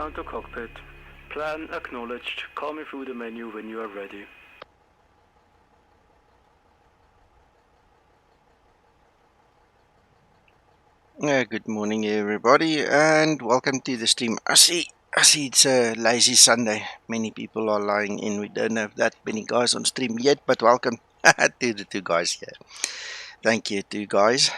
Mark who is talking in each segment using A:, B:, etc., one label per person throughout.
A: Countdown to cockpit. Plan acknowledged. Call me through the menu when you are ready.
B: Good morning everybody and welcome to the stream. I see it's a lazy Sunday. Many people are lying in. We don't have that many guys on stream yet, but welcome to the two guys here. Thank you two guys.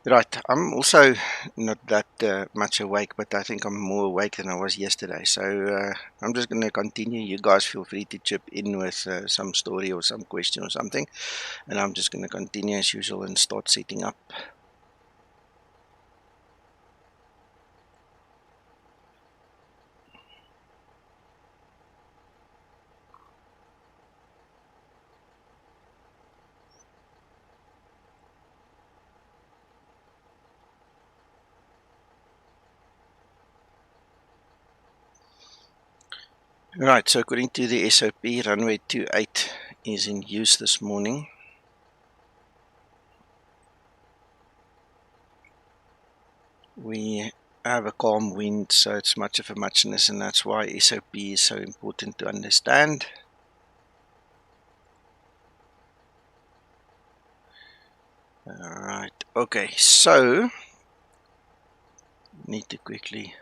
B: Right, I'm also not that much awake, but I think I'm more awake than I was yesterday. So I'm just going to continue. You guys feel free to chip in with some story or some question or something. And I'm just going to continue as usual and start setting up. Right, so according to the SOP, runway 28 is in use this morning. We have a calm wind, so it's much of a muchness, and that's why SOP is so important to understand. Alright, okay, so need to quickly...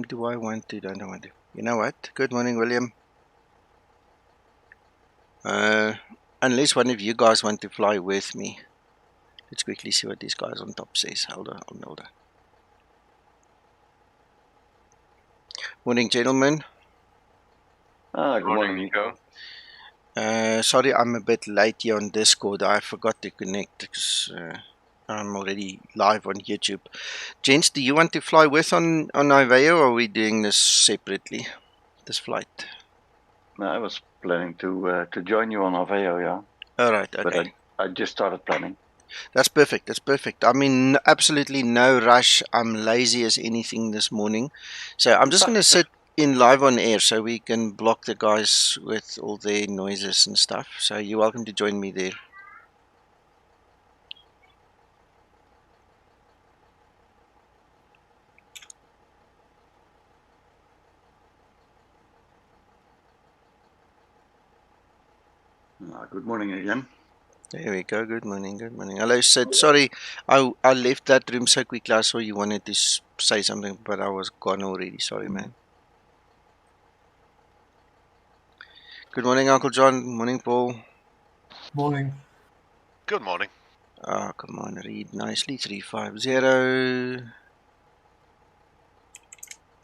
B: do I want to? Don't I want to? You know what? Good morning, William. Unless one of you guys want to fly with me. Let's quickly see what these guys on top says. Hold on. Morning, gentlemen.
C: Good morning, Nico.
B: Sorry, I'm a bit late here on Discord. I forgot to connect because I'm already live on YouTube. Gents, do you want to fly with on IBAGA, or are we doing this separately? This flight?
C: No, I was planning to join you on Aveo, yeah.
B: All right, okay.
C: But I just started planning.
B: That's perfect. That's perfect. I mean, absolutely no rush. I'm lazy as anything this morning, so I'm just going to sit in live on air so we can block the guys with all their noises and stuff. So you're welcome to join me there.
C: Good morning again.
B: There we go. Good morning. Good morning. Hello, Sid. Sorry, I left that room so quickly. I saw you wanted to say something, but I was gone already. Sorry, man. Good morning, Uncle John. Morning, Paul.
D: Morning.
E: Good morning.
B: Oh, come on, read nicely. 350.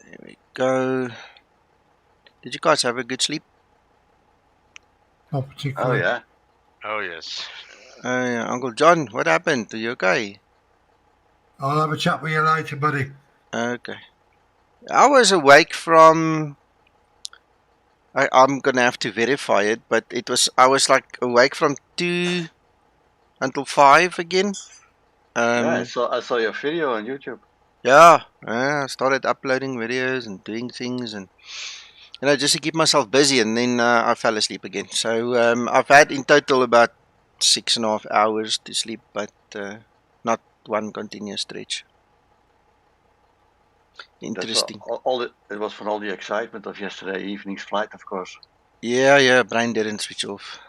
B: There we go. Did you guys have a good sleep?
D: Not particularly.
C: Oh, yeah.
E: Oh, yes.
B: Uncle John, what happened? Are you okay?
D: I'll have a chat with you later, buddy.
B: Okay. I was awake from... I'm gonna have to verify it, but I was like awake from 2 until 5 again.
C: Yeah, I saw your video on YouTube.
B: Yeah, I started uploading videos and doing things, and just to keep myself busy, and then I fell asleep again. So I've had in total about 6.5 hours to sleep, but not one continuous stretch. Interesting.
C: It was from all the excitement of yesterday evening's flight, of course.
B: Yeah, brain didn't switch off.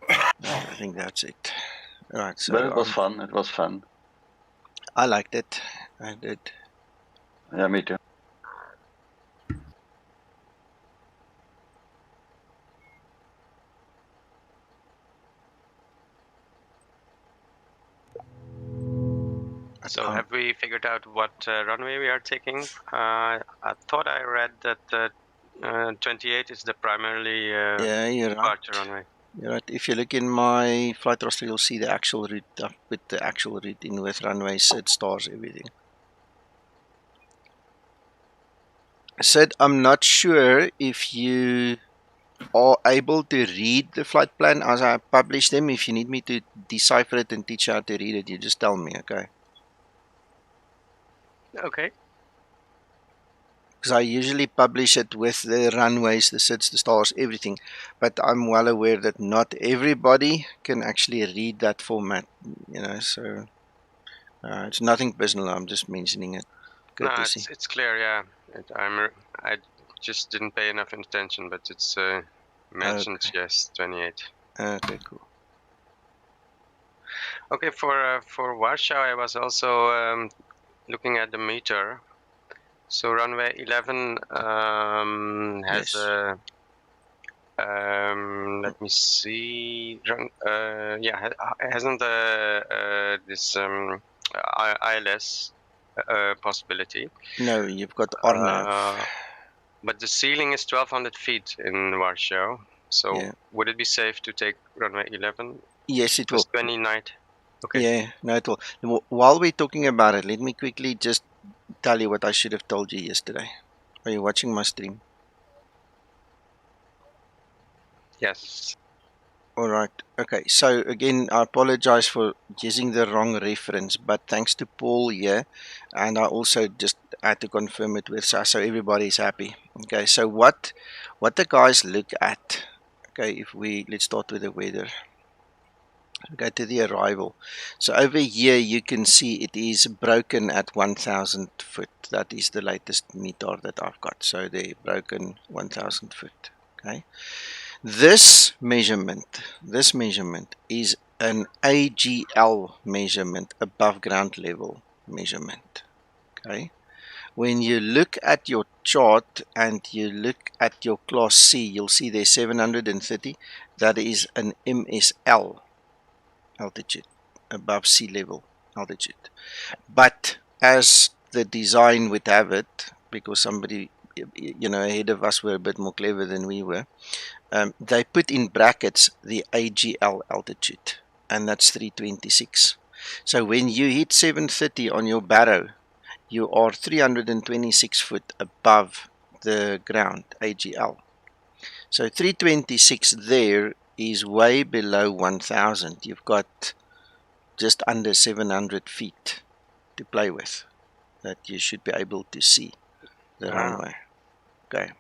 B: I think that's it. Right, so
C: but it was fun. It was fun.
B: I liked it. I did.
C: Yeah, me too.
F: So have we figured out what runway we are taking? I thought I read that 28 is the primarily
B: yeah, you're
F: departure
B: right.
F: runway.
B: You're right. If you look in my flight roster, you'll see the actual route up with the actual route in with runways, Sid, stars, everything. Sid, I'm not sure if you are able to read the flight plan as I publish them. If you need me to decipher it and teach you how to read it, you just tell me, okay?
F: Okay.
B: Because I usually publish it with the runways, the SIDs, the stars, everything. But I'm well aware that not everybody can actually read that format, so... It's nothing personal. I'm just mentioning it.
F: No,
B: Courtesy.
F: it's clear. Yeah, I just didn't pay enough attention, but it's mentioned.
B: Okay.
F: Yes, 28.
B: Okay, cool.
F: Okay, for Warsaw, I was also looking at the meter. So runway 11 has
B: Yes.
F: a let me see. Hasn't this ILS possibility?
B: No, you've got RNAV.
F: But the ceiling is 1,200 feet in Warsaw. So
B: Yeah.
F: would it be safe to take runway 11?
B: Yes, it
F: It was
B: will.
F: 29. Okay.
B: Yeah, no, it will. While we're talking about it, let me quickly just tell you what I should have told you yesterday. Are you watching my stream?
F: Yes.
B: All right. Okay. So again, I apologize for using the wrong reference, but thanks to Paul here, and I also just had to confirm it with us so everybody's happy. Okay. So what the guys look at? Okay, if let's start with the weather. Go to the arrival. So over here you can see it is broken at 1,000 foot. That is the latest meter that I've got. So they broken 1,000 foot. Okay. This measurement is an AGL measurement, above ground level measurement. Okay. When you look at your chart and you look at your class C, you'll see there's 730. That is an MSL altitude, above sea level altitude. But as the design would have it, because somebody ahead of us were a bit more clever than we were, they put in brackets the AGL altitude, and that's 326. So when you hit 730 on your barrow, you are 326 foot above the ground, AGL. So 326 there is way below 1,000. You've got just under 700 feet to play with that you should be able to see the runway. Okay.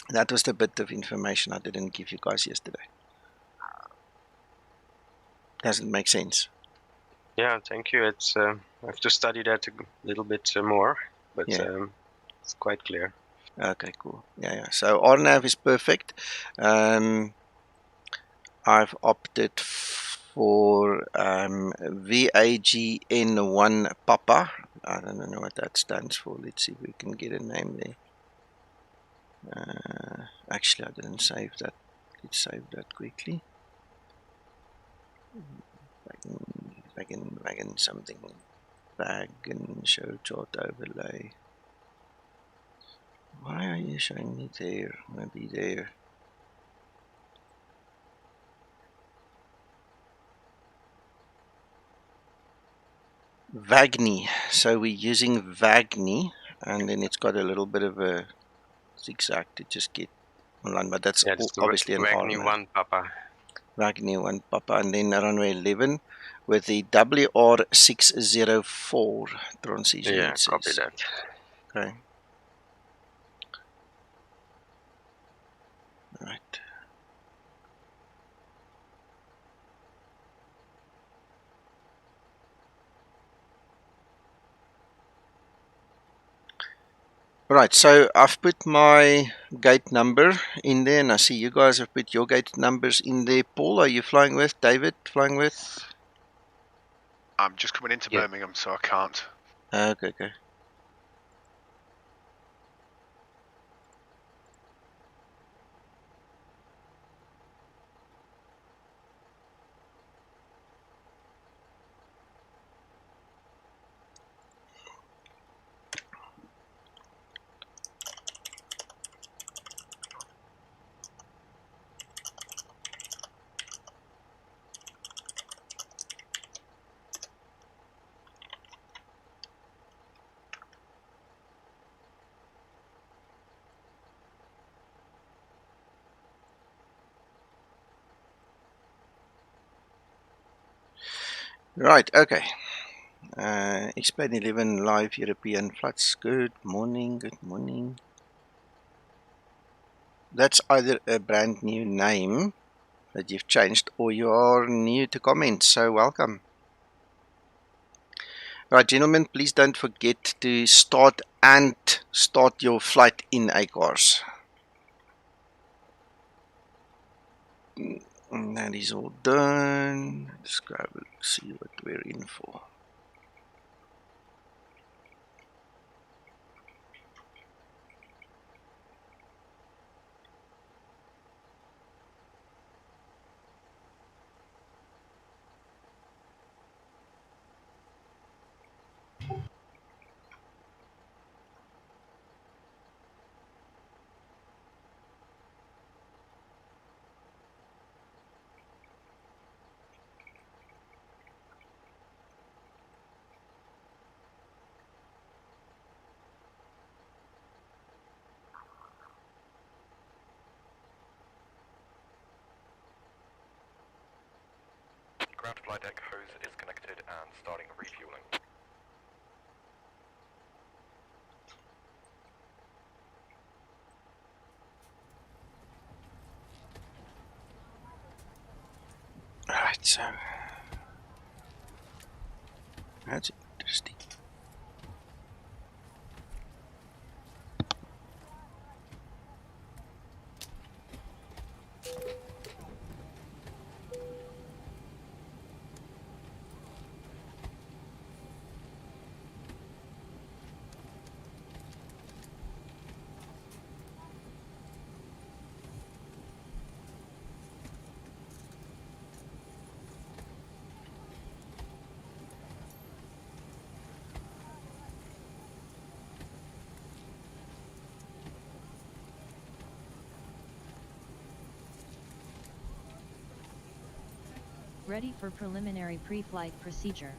B: That was the bit of information I didn't give you guys yesterday. Doesn't make sense.
F: Yeah, thank you. It's I have to study that a little bit more, but
B: Yeah.
F: it's quite clear.
B: Okay, cool. Yeah. So RNAV is perfect. I've opted for VAGN1 Papa. I don't know what that stands for. Let's see if we can get a name there. Actually, I didn't save that. Let's save that quickly. Wagon something. Wagon show chart overlay. Why are you showing me there? Maybe there. VAGNI. So we're using VAGNI, and then it's got a little bit of a zigzag to just get online, but that's obviously an
F: VAGNI 1 Papa.
B: VAGNI 1 Papa, and then runway 11 with the WR604 transition.
F: Yeah, copy that.
B: Okay. Right. Right, so I've put my gate number in there, and I see you guys have put your gate numbers in there. Paul, are you flying with? David, flying with?
E: I'm just coming into Birmingham, so I can't.
B: Okay. Right, okay. Explain 11 live European flights. Good morning. That's either a brand new name that you've changed or you are new to comments, so welcome. Right, gentlemen, please don't forget to start your flight in ACARS. And that is all done. Let's go have a look, see what we're in for.
G: Ground flight deck hose is connected and starting refueling.
B: Right, so that's interesting.
H: Ready for preliminary pre-flight procedure.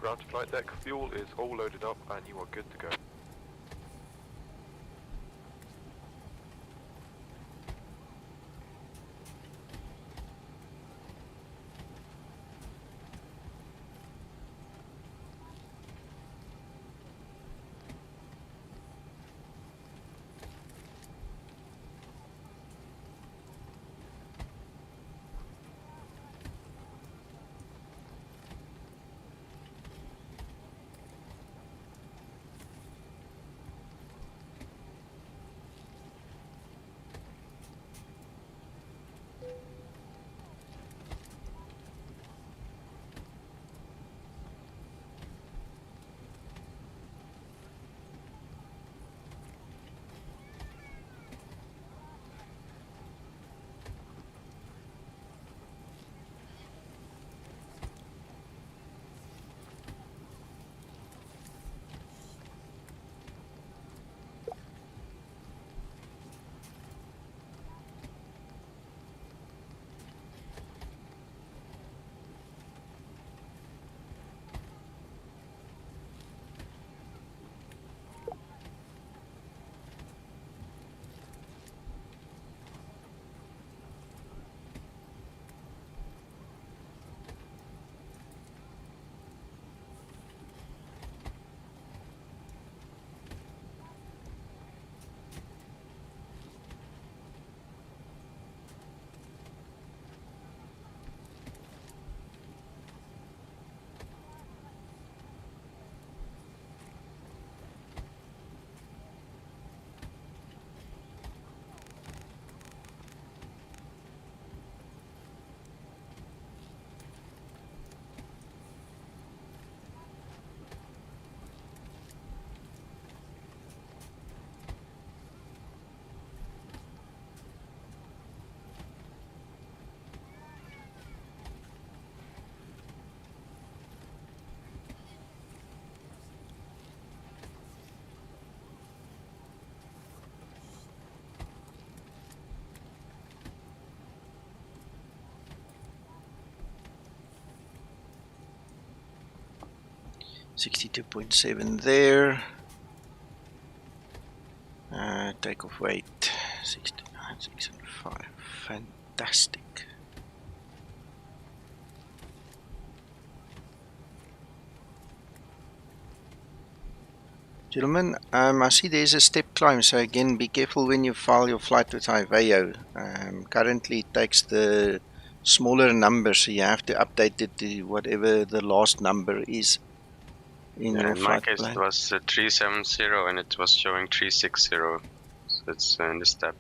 G: Ground to flight deck, fuel is all loaded up and you are good to go.
B: .7 there. Takeoff weight 69.605. Fantastic. Gentlemen, I see there's a step climb, so again be careful when you file your flight with IBAGA. Currently it takes the smaller number, so you have to update it to whatever the last number is in your
F: in my
B: flight
F: case
B: plan.
F: it was 370 and it was showing 360, so it's in the step.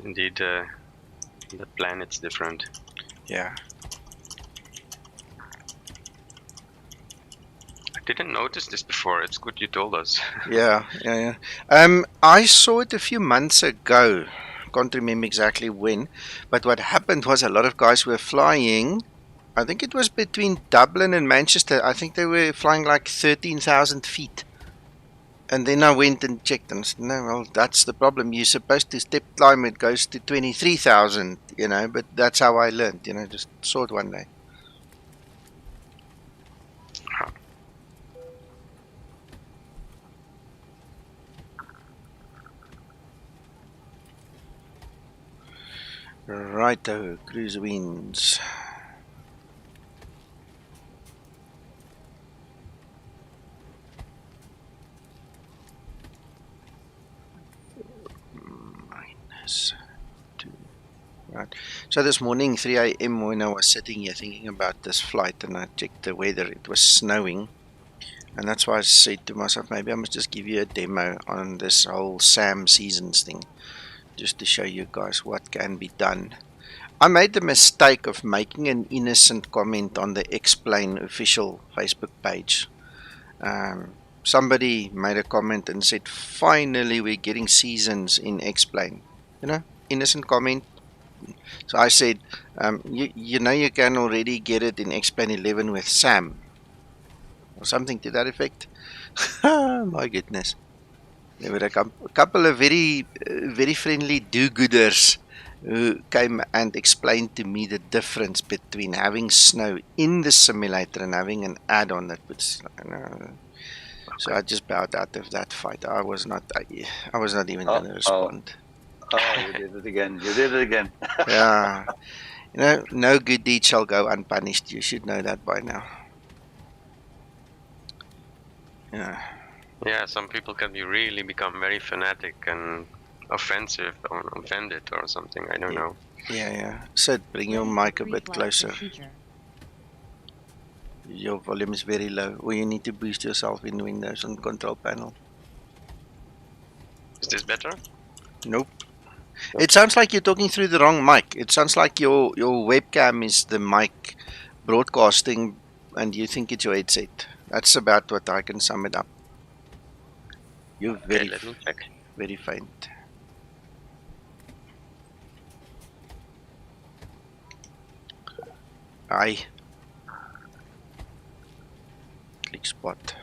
F: Indeed, the plan it's different.
B: Yeah.
F: I didn't notice this before. It's good you told us.
B: Yeah. I saw it a few months ago. Can't remember exactly when, but what happened was a lot of guys were flying. I think it was between Dublin and Manchester. I think they were flying like 13,000 feet. And then I went and checked and said, no, well, that's the problem. You're supposed to step climb, it goes to 23,000, but that's how I learned, just saw it one day. Righto, cruise winds. -2. Right. So this morning, 3 a.m. when I was sitting here thinking about this flight and I checked the weather, it was snowing. And that's why I said to myself, maybe I must just give you a demo on this whole SAM seasons thing, just to show you guys what can be done. I made the mistake of making an innocent comment on the X-Plane official Facebook page. Somebody made a comment and said, finally we're getting seasons in X-Plane. Innocent comment. So I said, you can already get it in X-Plane 11 with SAM. Or something to that effect. My goodness. There were a couple of very, very friendly do-gooders who came and explained to me the difference between having snow in the simulator and having an add-on that puts. So I just bowed out of that fight. I was not even going to respond.
C: Oh, you did it again. You did it again.
B: Yeah. No good deed shall go unpunished. You should know that by now. Yeah.
F: Yeah, some people can really become very fanatic and offensive or offended or something. I don't know.
B: Yeah. Sid, bring your
H: Ready for
B: mic a bit
H: pre-flight
B: closer.
H: procedure.
B: Your volume is very low. Or you need to boost yourself in Windows on control panel.
F: Is this better?
B: Nope. It sounds like you're talking through the wrong mic. It sounds like your webcam is the mic broadcasting and you think it's your headset. That's about what I can sum it up. You're
F: Okay, let me check.
B: very faint. Aye. Click spot.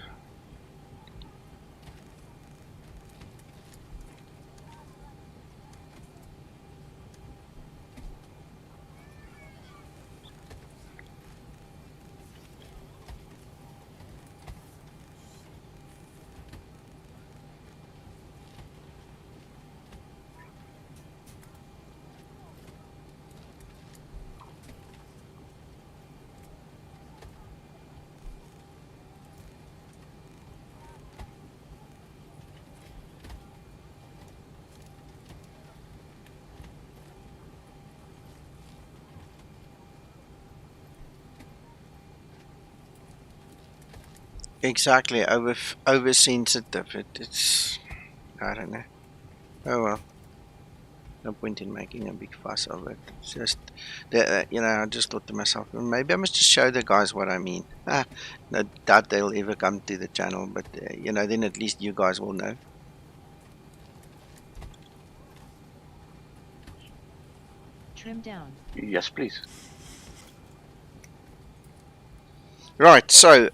B: Exactly, oversensitive. It's I don't know. Oh well, no point in making a big fuss of it. It's just that I just thought to myself, maybe I must just show the guys what I mean. No doubt they'll ever come to the channel, but then at least you guys will know.
H: Trim down.
C: Yes, please.
B: Right, so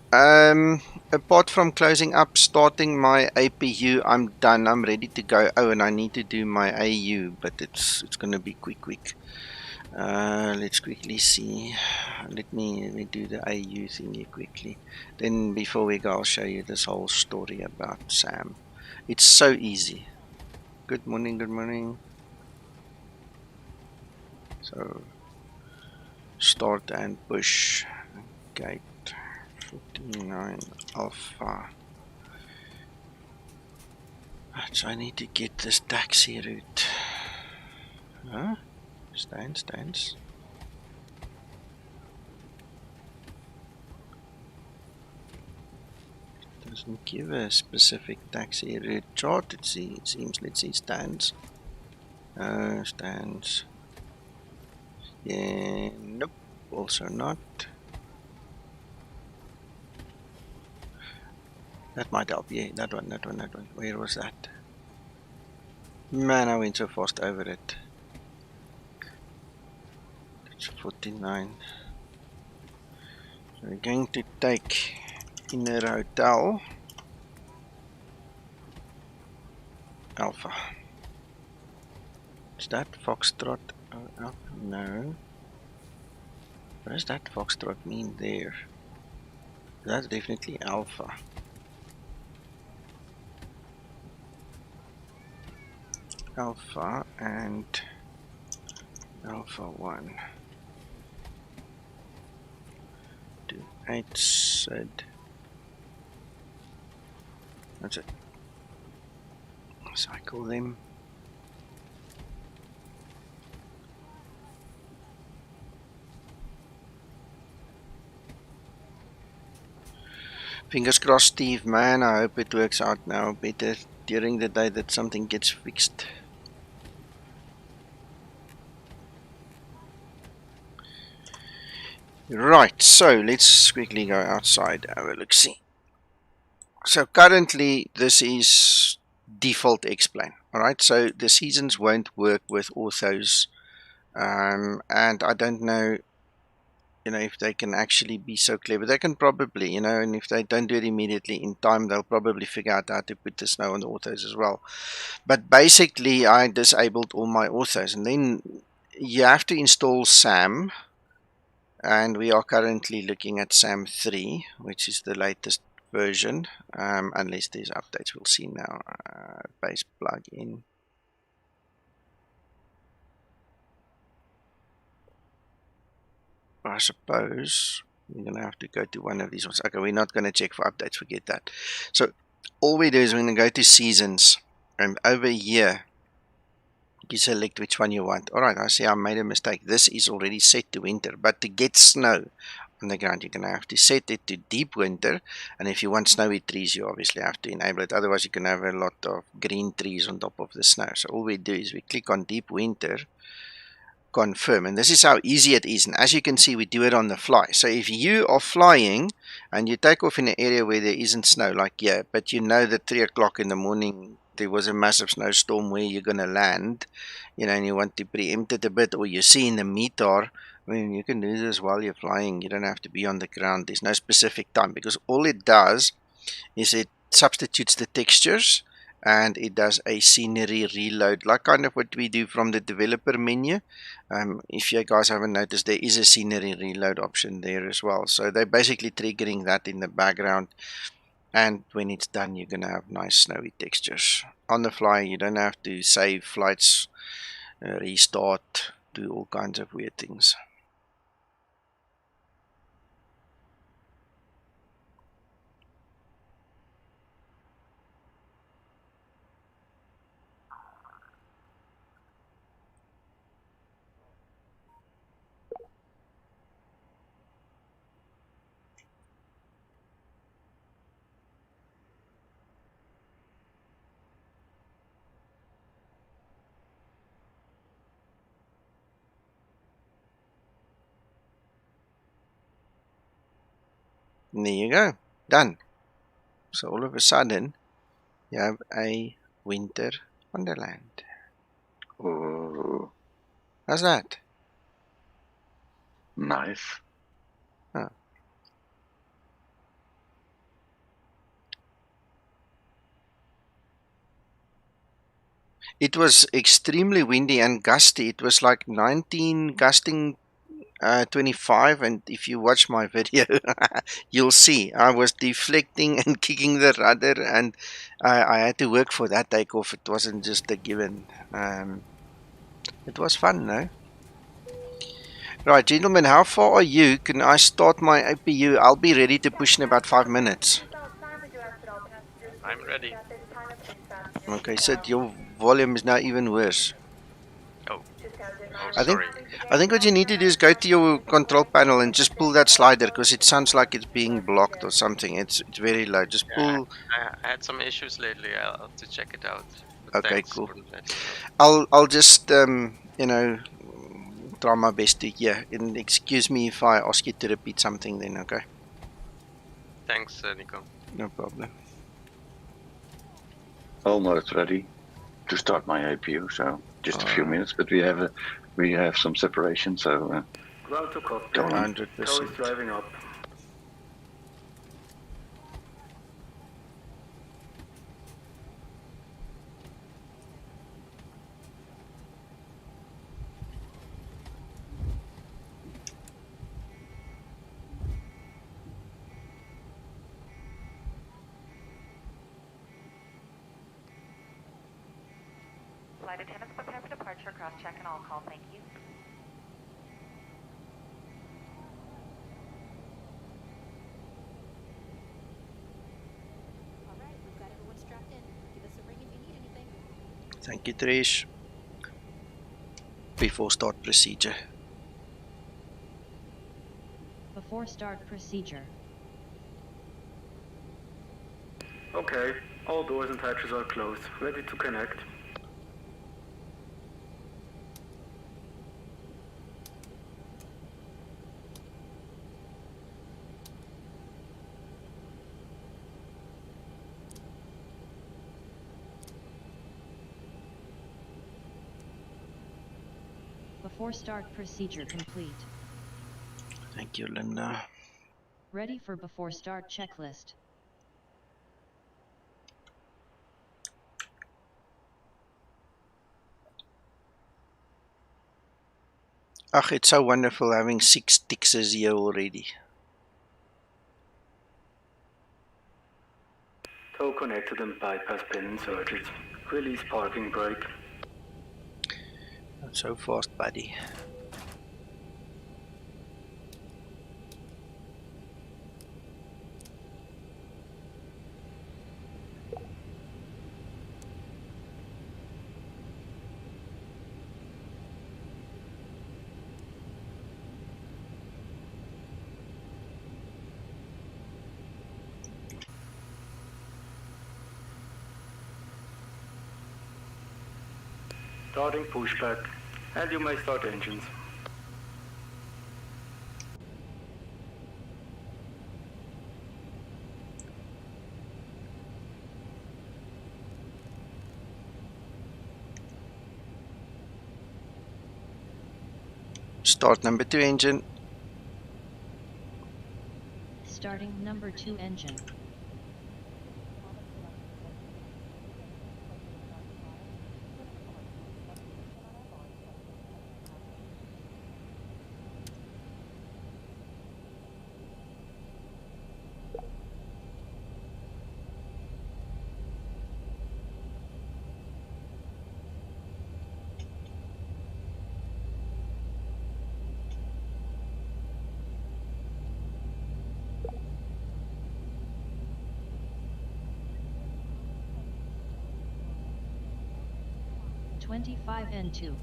B: apart from closing up, starting my APU, I'm done. I'm ready to go. Oh, and I need to do my AU, but it's gonna be quick. Let's quickly see. Let me do the AU thingy quickly. Then before we go, I'll show you this whole story about Sam. It's so easy. Good morning. So start and push. Gate 49 Alpha. So I need to get this taxi route. Huh? Stands. It doesn't give a specific taxi route chart. It seems. Let's see, stands. Stands. Yeah, nope. Also not. That might help. Yeah, that one. Where was that? Man, I went so fast over it. It's 49. So we're going to take Inner Hotel Alpha. Is that Foxtrot? No. What does that Foxtrot mean there? That's definitely Alpha. Alpha and Alpha 1. 28 said. That's it. Cycle them. Fingers crossed, Steve, man. I hope it works out now better during the day that something gets fixed. Right, so let's quickly go outside, have a look-see. So currently this is default X-plane. Alright, so the seasons won't work with orthos, and I don't know if they can actually be so clever. They can probably, and if they don't do it immediately in time, they'll probably figure out how to put the snow on the orthos as well. But basically I disabled all my orthos, and then you have to install SAM, and we are currently looking at SAM 3, which is the latest version, unless there's updates. We'll see now. Base plugin. I suppose we're going to have to go to one of these ones. Okay, we're not going to check for updates, forget that. So all we do is we're going to go to seasons, and over here you select which one you want. Alright, I see I made a mistake. This is already set to winter, but to get snow on the ground you're going to have to set it to deep winter, and if you want snowy trees you obviously have to enable it, otherwise you can have a lot of green trees on top of the snow. So all we do is we click on deep winter, confirm, and this is how easy it is, and as you can see we do it on the fly. So if you are flying and you take off in an area where there isn't snow like here, but you know that 3 o'clock in the morning there was a massive snowstorm where you're going to land, you know, and you want to preempt it a bit, or you see in the METAR, I mean, you can do this while you're flying. You don't have to be on the ground. There's no specific time, because all it does is it substitutes the textures and it does a scenery reload, like kind of what we do from the developer menu. If you guys haven't noticed, there is a scenery reload option there as well. So they're basically triggering that in the background, and when it's done you're gonna have nice snowy textures on the fly. You don't have to save flights, restart, do all kinds of weird things. And there you go, done. So all of a sudden you have a winter wonderland.
C: Oh,
B: How's that?
C: nice.
B: Oh. It was extremely windy and gusty. It was like 19 gusting 25, and if you watch my video you'll see I was deflecting and kicking the rudder, and I had to work for that takeoff. It wasn't just a given. It was fun, no? Right, gentlemen, how far are you? Can I start my APU? I'll be ready to push in about 5 minutes.
F: I'm ready.
B: Okay, so your volume is now even worse.
F: Oh,
B: I think
F: sorry.
B: I think what you need to do is go to your control panel and just pull that slider, because it sounds like it's being blocked or something. It's very low. Just pull.
F: I had some issues lately. I'll have to check it out. But
B: Okay,
F: thanks
B: cool.
F: for letting me know.
B: I'll just you know, try my best to and excuse me if I ask you to repeat something then. Okay,
F: Thanks, Nico.
B: no problem.
C: Almost ready to start my APU, so just a few minutes, but we have some separation, so
A: Ground to cockpit.
C: Go on.
B: 100%.
A: Tow is driving up.
I: Flight attendants prepare for departure, cross-check and all call, thank you.
J: Alright, we've got everyone strapped in. Give us a ring if you need anything.
B: Thank you, Trish. Before start procedure.
H: Before start procedure.
A: Okay, all doors and hatches are closed. Ready to connect.
H: Before start procedure complete.
B: Thank you, Linda.
H: Ready for before start checklist.
B: Ach, it's so wonderful having 6 Tixes here already.
A: Tow connected and bypass pin inserted. Release parking brake.
B: Not so fast, buddy.
A: Starting pushback. And you may start engines.
B: Start number 2 engine.
H: Starting number 2 engine. N2.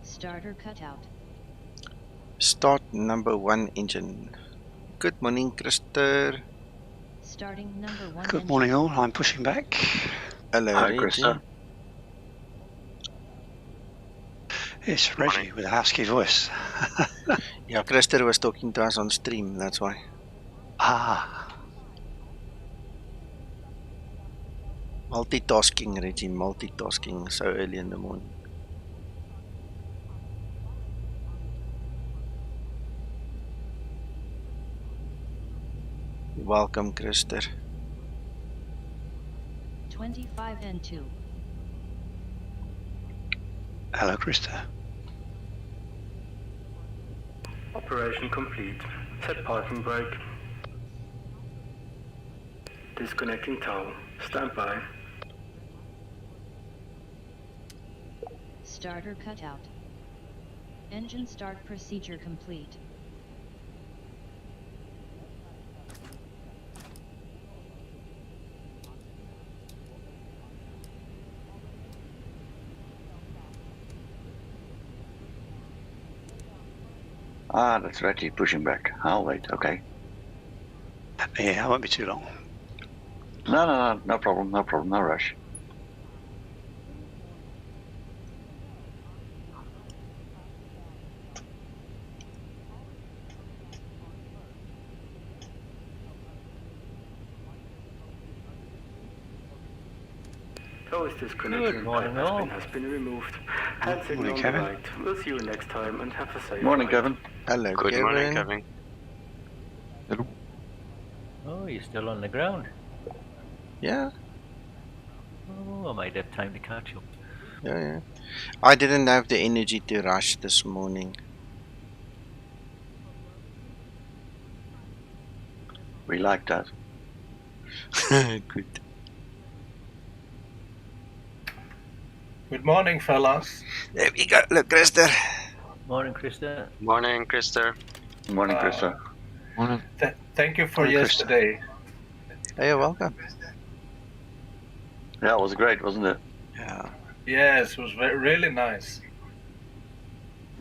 H: Starter cutout.
B: Start number 1 engine. Good morning, Krister.
H: Starting number 1
K: Good
H: engine.
K: morning all, I'm pushing back.
B: Hello,
C: Hi,
B: Reggie.
C: Krista.
K: It's Reggie with a husky voice.
B: Yeah, Krister was talking to us on stream, that's why.
K: Ah,
B: Multitasking, Reggie, multitasking so early in the morning. Welcome, Krister.
H: 25 N2.
K: hello Krista.
A: Operation complete. Set parking brake. Disconnecting tow. Stand by.
H: Starter cutout. Engine start procedure complete.
C: Ah, that's Reggie pushing back. I'll wait, okay.
K: Yeah, I won't be too long.
C: No problem, no rush.
A: Tow is disconnected and bypass pin has been removed. Hand signal on the
K: Kevin.
A: right. We'll see you next time and have a safe
C: Morning,
A: flight.
C: Kevin.
B: Hello,
F: Good
B: Kevin.
F: morning, Kevin.
L: Oh, you're still on the ground.
B: Yeah,
L: Oh, I might have time to catch up.
B: yeah. I didn't have the energy to rush this morning.
C: We like that.
B: Good.
M: Good morning, fellas.
B: There we go. Look, Krister.
L: Morning, Krista.
F: Morning, Krister.
C: Morning, Krista.
K: Morning.
M: Thank you for
K: Morning, Krista.
M: yesterday.
B: Hey, you're welcome.
C: Yeah, it was great, wasn't it?
B: Yeah.
M: Yes, it was really nice.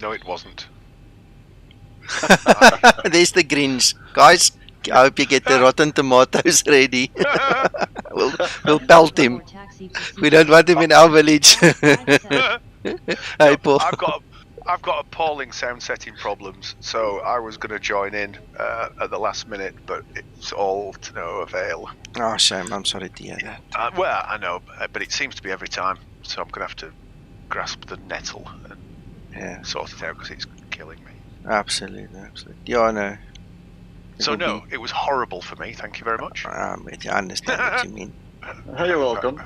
E: No, it wasn't.
B: There's the greens. Guys, I hope you get the rotten tomatoes ready. we'll pelt him. We don't want him in our village. Hey, Paul.
E: I've got appalling sound setting problems, so I was going to join in at the last minute, but it's all to no avail.
B: Oh, shame. I'm sorry to hear that.
E: Well, I know, but it seems to be every time, so I'm going to have to grasp the nettle and sort it out because it's killing me.
B: Absolutely. Yeah, I know.
E: So no, it was horrible for me. Thank you very much.
B: I understand what you mean.
C: You're welcome.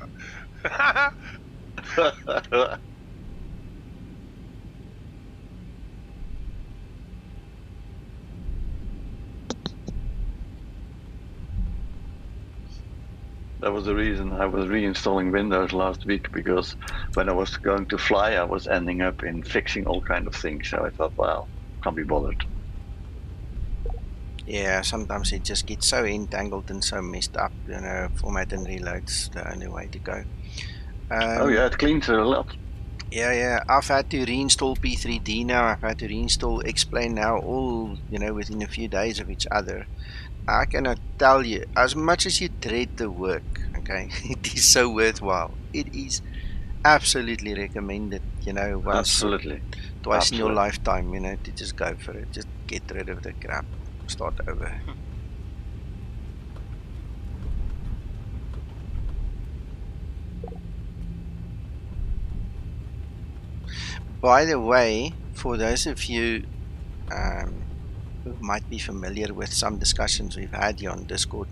C: That was the reason I was reinstalling Windows last week, because when I was going to fly, I was ending up in fixing all kind of things. So I thought, well, can't be bothered.
B: Yeah, sometimes it just gets so entangled and so messed up. Format and reload's the only way to go.
C: Oh yeah, it cleans it a lot.
B: Yeah. I've had to reinstall P3D now. I've had to reinstall Explain now, all within a few days of each other. I cannot tell you, as much as you dread the work, okay, it is so worthwhile. It is absolutely recommended, once, twice in your lifetime, to just go for it. Just get rid of the crap, start over. By the way, for those of you who might be familiar with some discussions we've had here on Discord,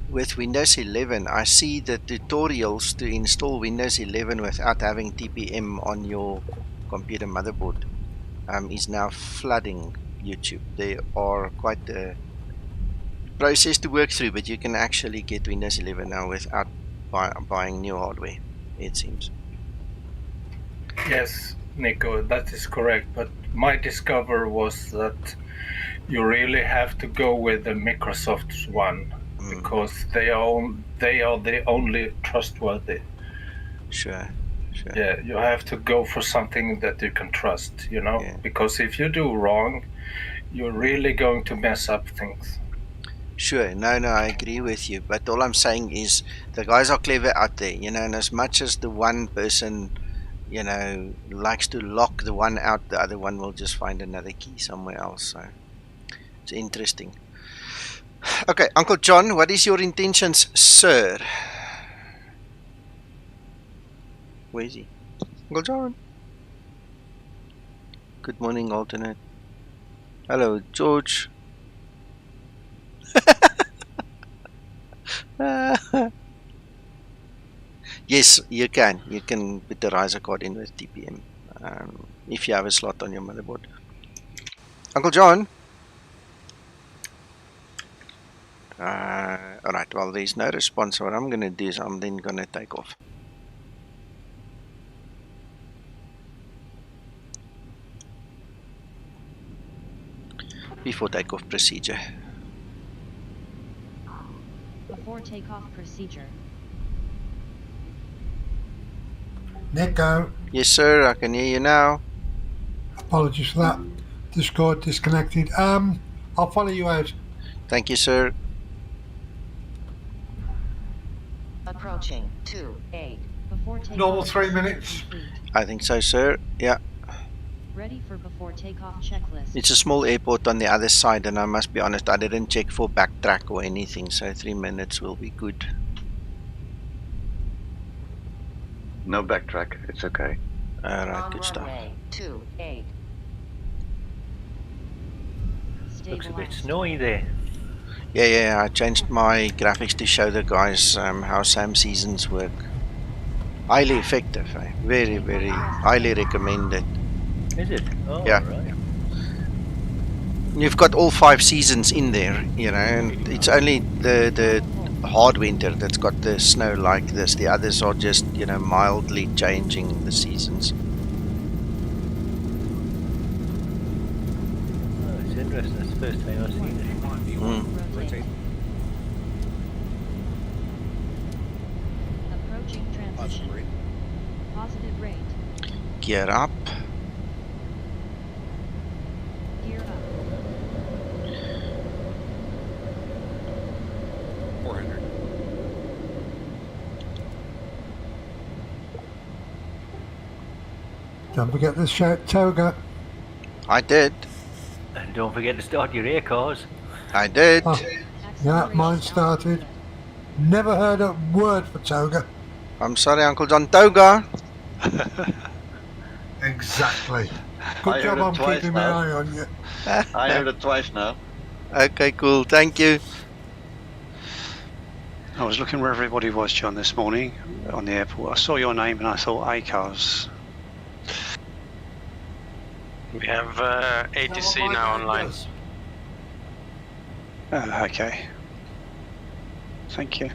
B: with Windows 11, I see the tutorials to install Windows 11 without having TPM on your computer motherboard is now flooding YouTube. They are quite a process to work through, but you can actually get Windows 11 now without buying new hardware, it seems.
M: Yes, Nico, that is correct. But my discovery was that you really have to go with the Microsoft one, because they are the only trustworthy.
B: Sure.
M: Yeah, you have to go for something that you can trust, because if you do wrong, you're really going to mess up things.
B: Sure, no, I agree with you. But all I'm saying is the guys are clever out there, and as much as the one person, likes to lock the one out, the other one will just find another key somewhere else. So it's interesting. Okay, Uncle John, what is your intentions, sir? Where is he? Uncle John. Good morning, alternate. Hello, George. Yes, you can. You can put the riser card in with TPM if you have a slot on your motherboard. Uncle John. Alright, well, there's no response. What I'm going to do is I'm then going to take off. Before takeoff procedure.
H: Before takeoff procedure.
D: Nico,
B: Yes, sir, I can hear you now.
D: apologies for that. Discord disconnected. I'll follow you out.
B: Thank you, sir.
N: Approaching 2-8.
H: Before takeoff.
D: Normal 3 minutes.
H: Complete.
B: I think so, sir. Yeah.
H: Ready for before takeoff checklist.
B: It's a small airport on the other side, and I must be honest, I didn't check for backtrack or anything, so 3 minutes will be good.
C: No backtrack, it's okay.
B: Alright, good stuff.
N: 2-8.
L: Looks a bit snowy there.
B: Yeah, I changed my graphics to show the guys how SAM seasons work. Highly effective, eh? Very, very highly recommended.
L: Is it? Oh,
B: yeah.
L: Right.
B: You've got all 5 seasons in there, and it's only the hard winter that's got the snow like this. The others are just, mildly changing the seasons.
L: Oh, it's interesting. That's the first time I've seen it.
H: Approaching transition. Positive rate.
B: Gear up.
H: Gear up.
G: 400.
D: Don't forget to shout toga.
B: I did.
L: And don't forget to start your air cars.
B: I did.
D: Oh, yeah, mine started. Never heard a word for toga.
B: I'm sorry, Uncle John. Toga.
D: Exactly.
C: I
D: Good job
C: heard it
D: I'm
C: twice
D: keeping my
C: now.
D: eye on you.
C: I heard it twice now.
B: Okay, cool. Thank you.
K: I was looking where everybody was, John, this morning on the airport. I saw your name and I thought ACARS.
F: We have ATC now online.
K: Oh, okay. Thank you.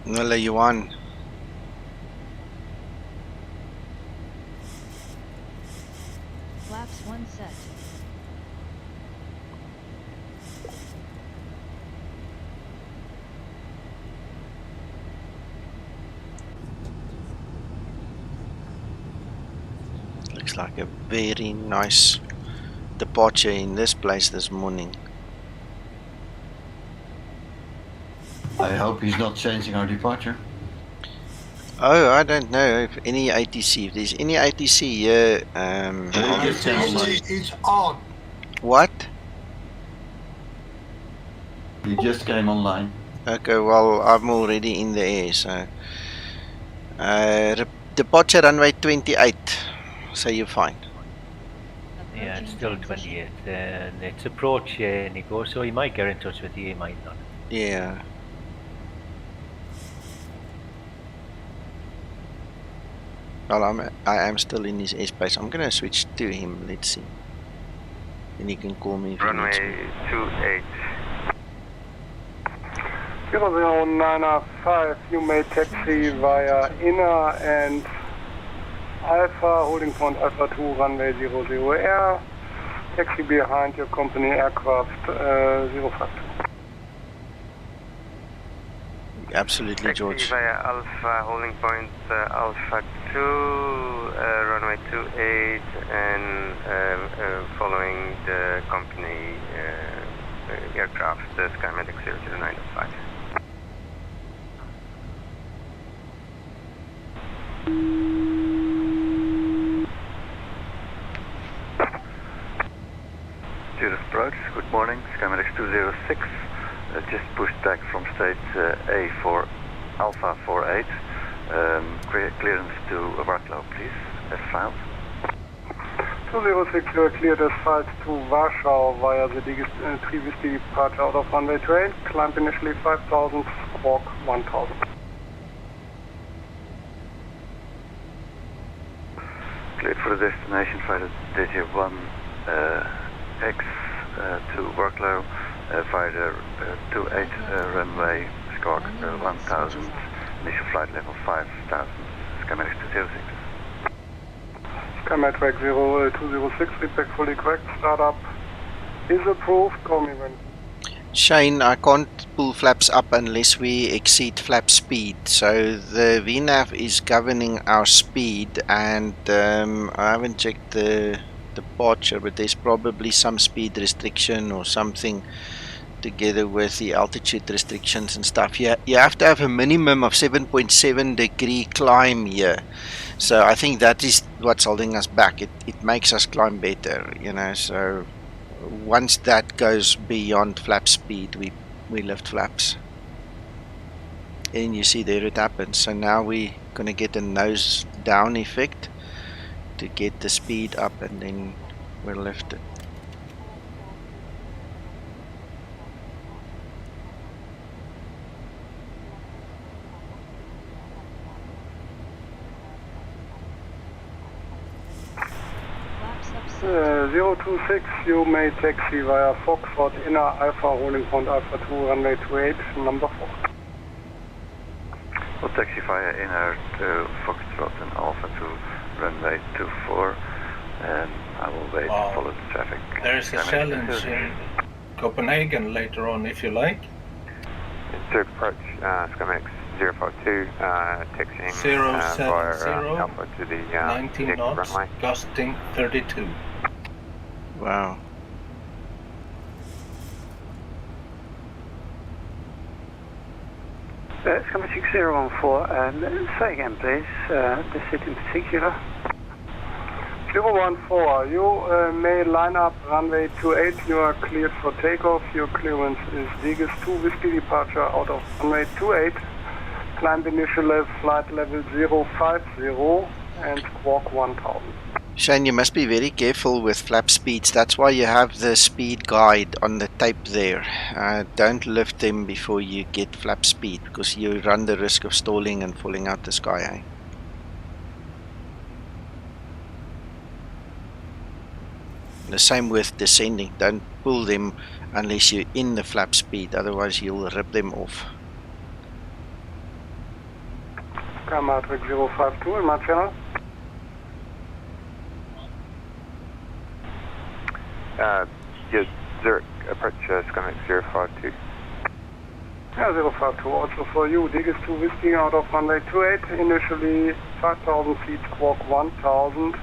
B: Well, you won.
H: Flaps 1 set.
B: Looks like a very nice departure in this place this morning.
C: I hope he's not changing our departure.
B: Oh, I don't know if any ATC. If there's any ATC here,
D: ATC is on.
B: What?
C: He just came online.
B: Okay, well, I'm already in the air, so departure runway 28. So you're fine.
L: Yeah, it's still 28. And it's approach, Nico, so he might get in touch with you, he might not.
B: Yeah. Well, I am still in his airspace. I'm gonna switch to him. Let's see. Then he can call me if he needs me.
F: Runway 28.
A: 0095, you may taxi via inner and Alpha, holding point Alpha 2, runway 00R. Taxi behind your company aircraft 052.
B: Absolutely, George.
F: Taxi via Alpha, holding point Alpha 2, runway 28, and following the company aircraft, the Skymatix 00905.
C: Zurich approach, good morning, Skymatix 206. Just pushed back from state A for Alpha 48. Clearance to Wroclaw, please, F5.
A: 206, you are cleared as flight to Warsaw via the DEGES previously departure out of runway 28. Climb initially 5000, walk 1000.
C: Cleared for the destination, fighter DJ 1X to Wroclaw, via the 28 runway, squawk 1000, initial flight level 5000, Skymatix 206.
A: Skymatix 0206, feedback fully correct, startup is approved, call me when.
B: Shane, I can't pull flaps up unless we exceed flap speed. So the VNAV is governing our speed, and I haven't checked the departure, but there's probably some speed restriction or something together with the altitude restrictions and stuff. You have to have a minimum of 7.7 degree climb here. So I think that is what's holding us back. It makes us climb better, you know. So once that goes beyond flap speed, we lift flaps. And you see there it happens. So now we're gonna get a nose down effect to get the speed up, and then we'll lift it.
H: Flaps up set.
A: 026, you may taxi via Foxtrot inner Alpha, holding point Alpha 2, runway 28, number 4.
C: We'll taxi via inner to Foxtrot and Alpha 2, runway 24, and I will wait to follow the traffic.
M: There is a challenge in Copenhagen later on, if you like.
F: Zurich approach, Skymatix 052, taxiing
M: 070,
F: via Alpha to the
M: 19 knots,
F: runway.
M: gusting 32.
B: Wow.
A: Skymatix 014, say again please, the city in particular. 014, you may line up runway 28. You are cleared for takeoff. Your clearance is DEGES 2 Whiskey departure out of runway 28. Climb initial flight level 050 and squawk 1000.
B: Shane, you must be very careful with flap speeds. That's why you have the speed guide on the tape there. Don't lift them before you get flap speed because you run the risk of stalling and falling out the sky. Eh? The same with descending. Don't pull them unless you're in the flap speed. Otherwise, you'll rip them off.
A: Skymatix 052 in my channel.
C: Yes, Zürich, approach Skymatix 052.
A: Yeah, 052, also for you. DEGES 2 Whiskey out of runway 28. Initially 5,000 feet, squawk 1,000.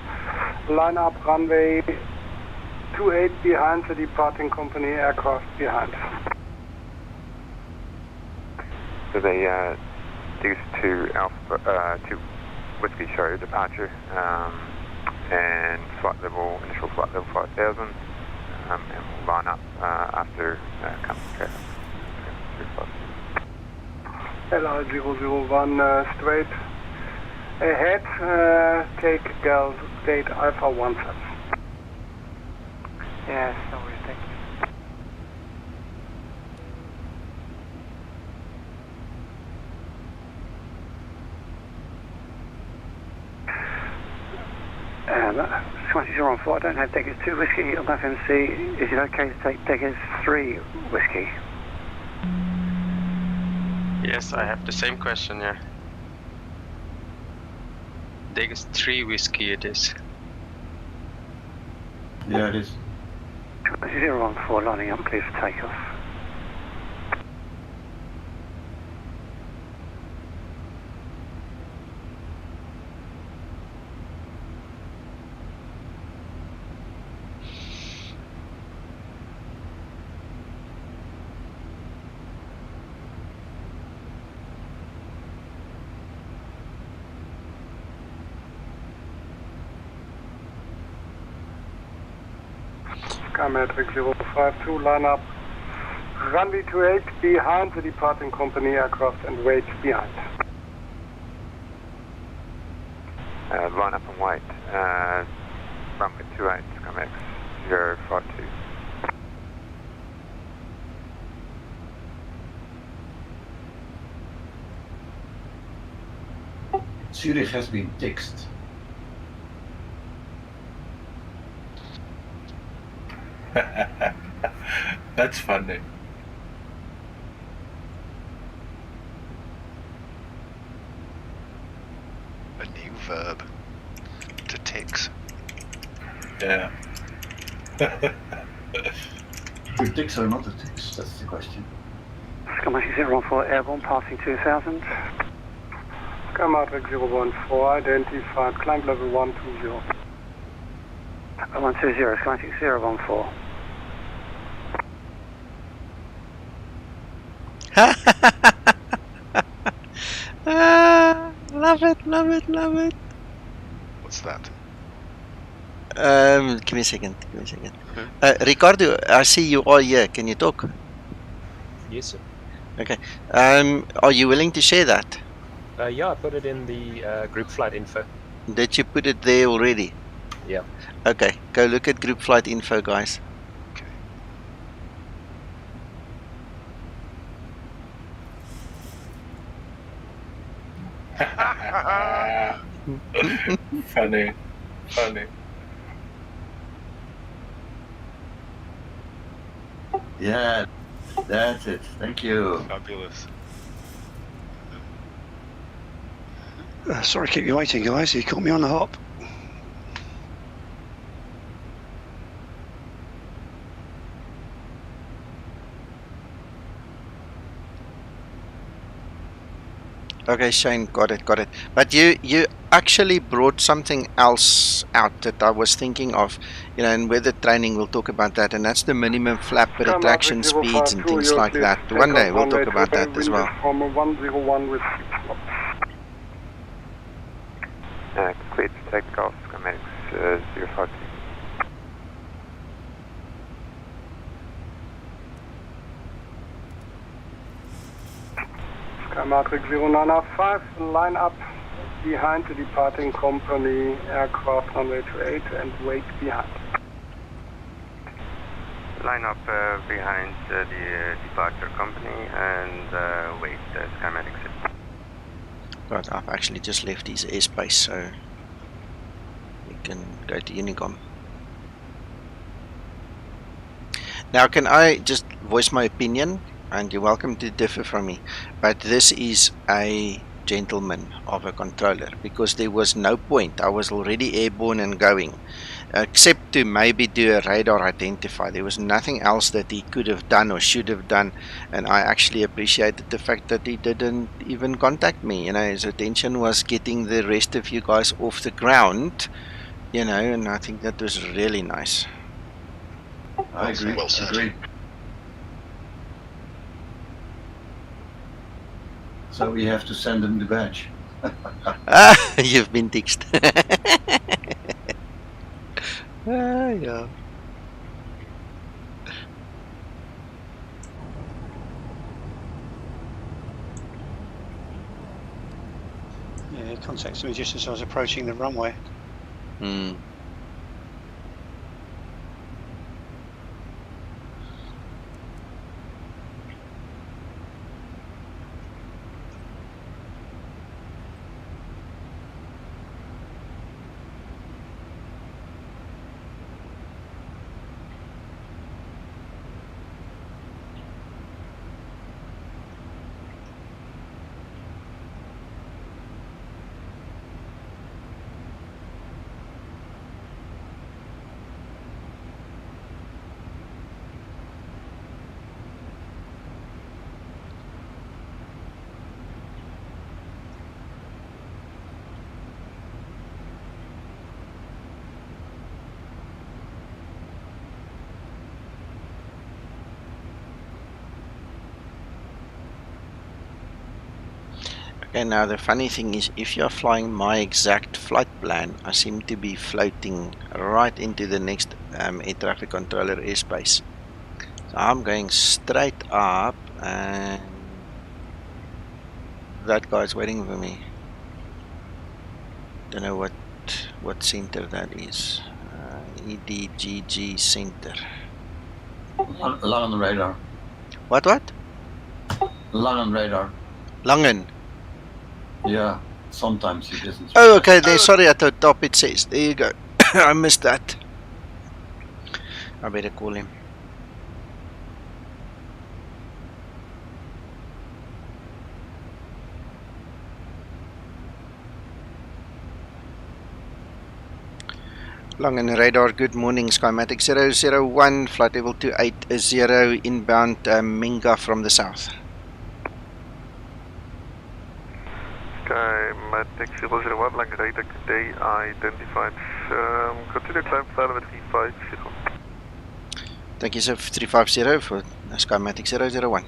A: Line up runway 28 behind the departing company aircraft behind.
C: So they DEGES 2 Alpha 2 Whiskey show departure and flight level, initial flight level 5,000, and we'll line up after coming
A: LI001 straight ahead, take gate Alpha 17.
O: Yes, no worries, thank you. Skymatix 014, I don't have DEGES 2 Whiskey on FMC. Is it okay to take DEGES 3 Whiskey?
F: Yes, I have the same question, yeah. DEGES 3 Whiskey it is.
P: Yeah, it is.
O: Skymatix 014 lining up, clear for takeoff.
A: Skymatix 052, line up runway 28 behind the departing company aircraft and wait behind.
C: Line up and wait. Runway 28, Skymatix 052.
P: Zürich has been fixed.
M: That's funny.
E: A new verb. To tix.
M: Yeah.
P: To tix or not to tix? That's the question.
O: Skymatix 014 airborne passing 2000.
A: Skymatix 014, identified, climb level 120.
O: 120, Skymatix 014.
B: Love it, love it, love it.
E: What's that?
B: Give me a second, Ricardo, I see you are here. Can you talk?
Q: Yes, sir.
B: Okay. Are you willing to share that?
Q: Yeah, I put it in the group flight info.
B: Did you put it there already?
Q: Yeah.
B: Okay, go look at group flight info, guys.
M: Funny.
P: Yeah, that's it. Thank you.
E: Fabulous.
K: Sorry to keep you waiting, guys. You caught me on the hop.
B: Okay, Shane, got it. But you actually brought something else out that I was thinking of, and with the training we'll talk about that, and that's the minimum flap retraction speeds and things like that. One day we'll talk about that as well.
A: From 101 with 6 knots.
C: Cleared to take off, Skymatix 05.
A: Skymatix 0905, line up behind the departing company aircraft runway 28 and wait behind.
F: Line up behind the departure company and wait, Skymatix.
B: Right, I've actually just left his airspace, so we can go to Unicom. Now, can I just voice my opinion? And you're welcome to differ from me, but this is a gentleman of a controller, because there was no point. I was already airborne and going, except to maybe do a radar identify. There was nothing else that he could have done or should have done, and I actually appreciated the fact that he didn't even contact me. You know, his attention was getting the rest of you guys off the ground, you know, and I think that was really nice.
P: I agree.
E: Well said.
P: Agree. So we have to send him the badge.
B: You've been text. Yeah.
K: Yeah, he contacted me just as I was approaching the runway.
B: Hmm. Okay, now the funny thing is, if you're flying my exact flight plan, I seem to be floating right into the next air traffic controller airspace. So I'm going straight up, and that guy's waiting for me. Don't know what center that is. EDGG center.
P: Lang on the radar.
B: What?
P: Lang on radar.
B: Langen.
P: Yeah, sometimes he doesn't.
B: Oh, okay. There. Sorry, at the top it says. There you go. I missed that. I better call him. Langen radar, good morning, Skymatix 001, flight level 280, inbound Minga from the south.
C: Skymatix 001, Lang radar today identified. Continue climb flight level 350.
B: Thank you, sir, 350 for Skymatix 001.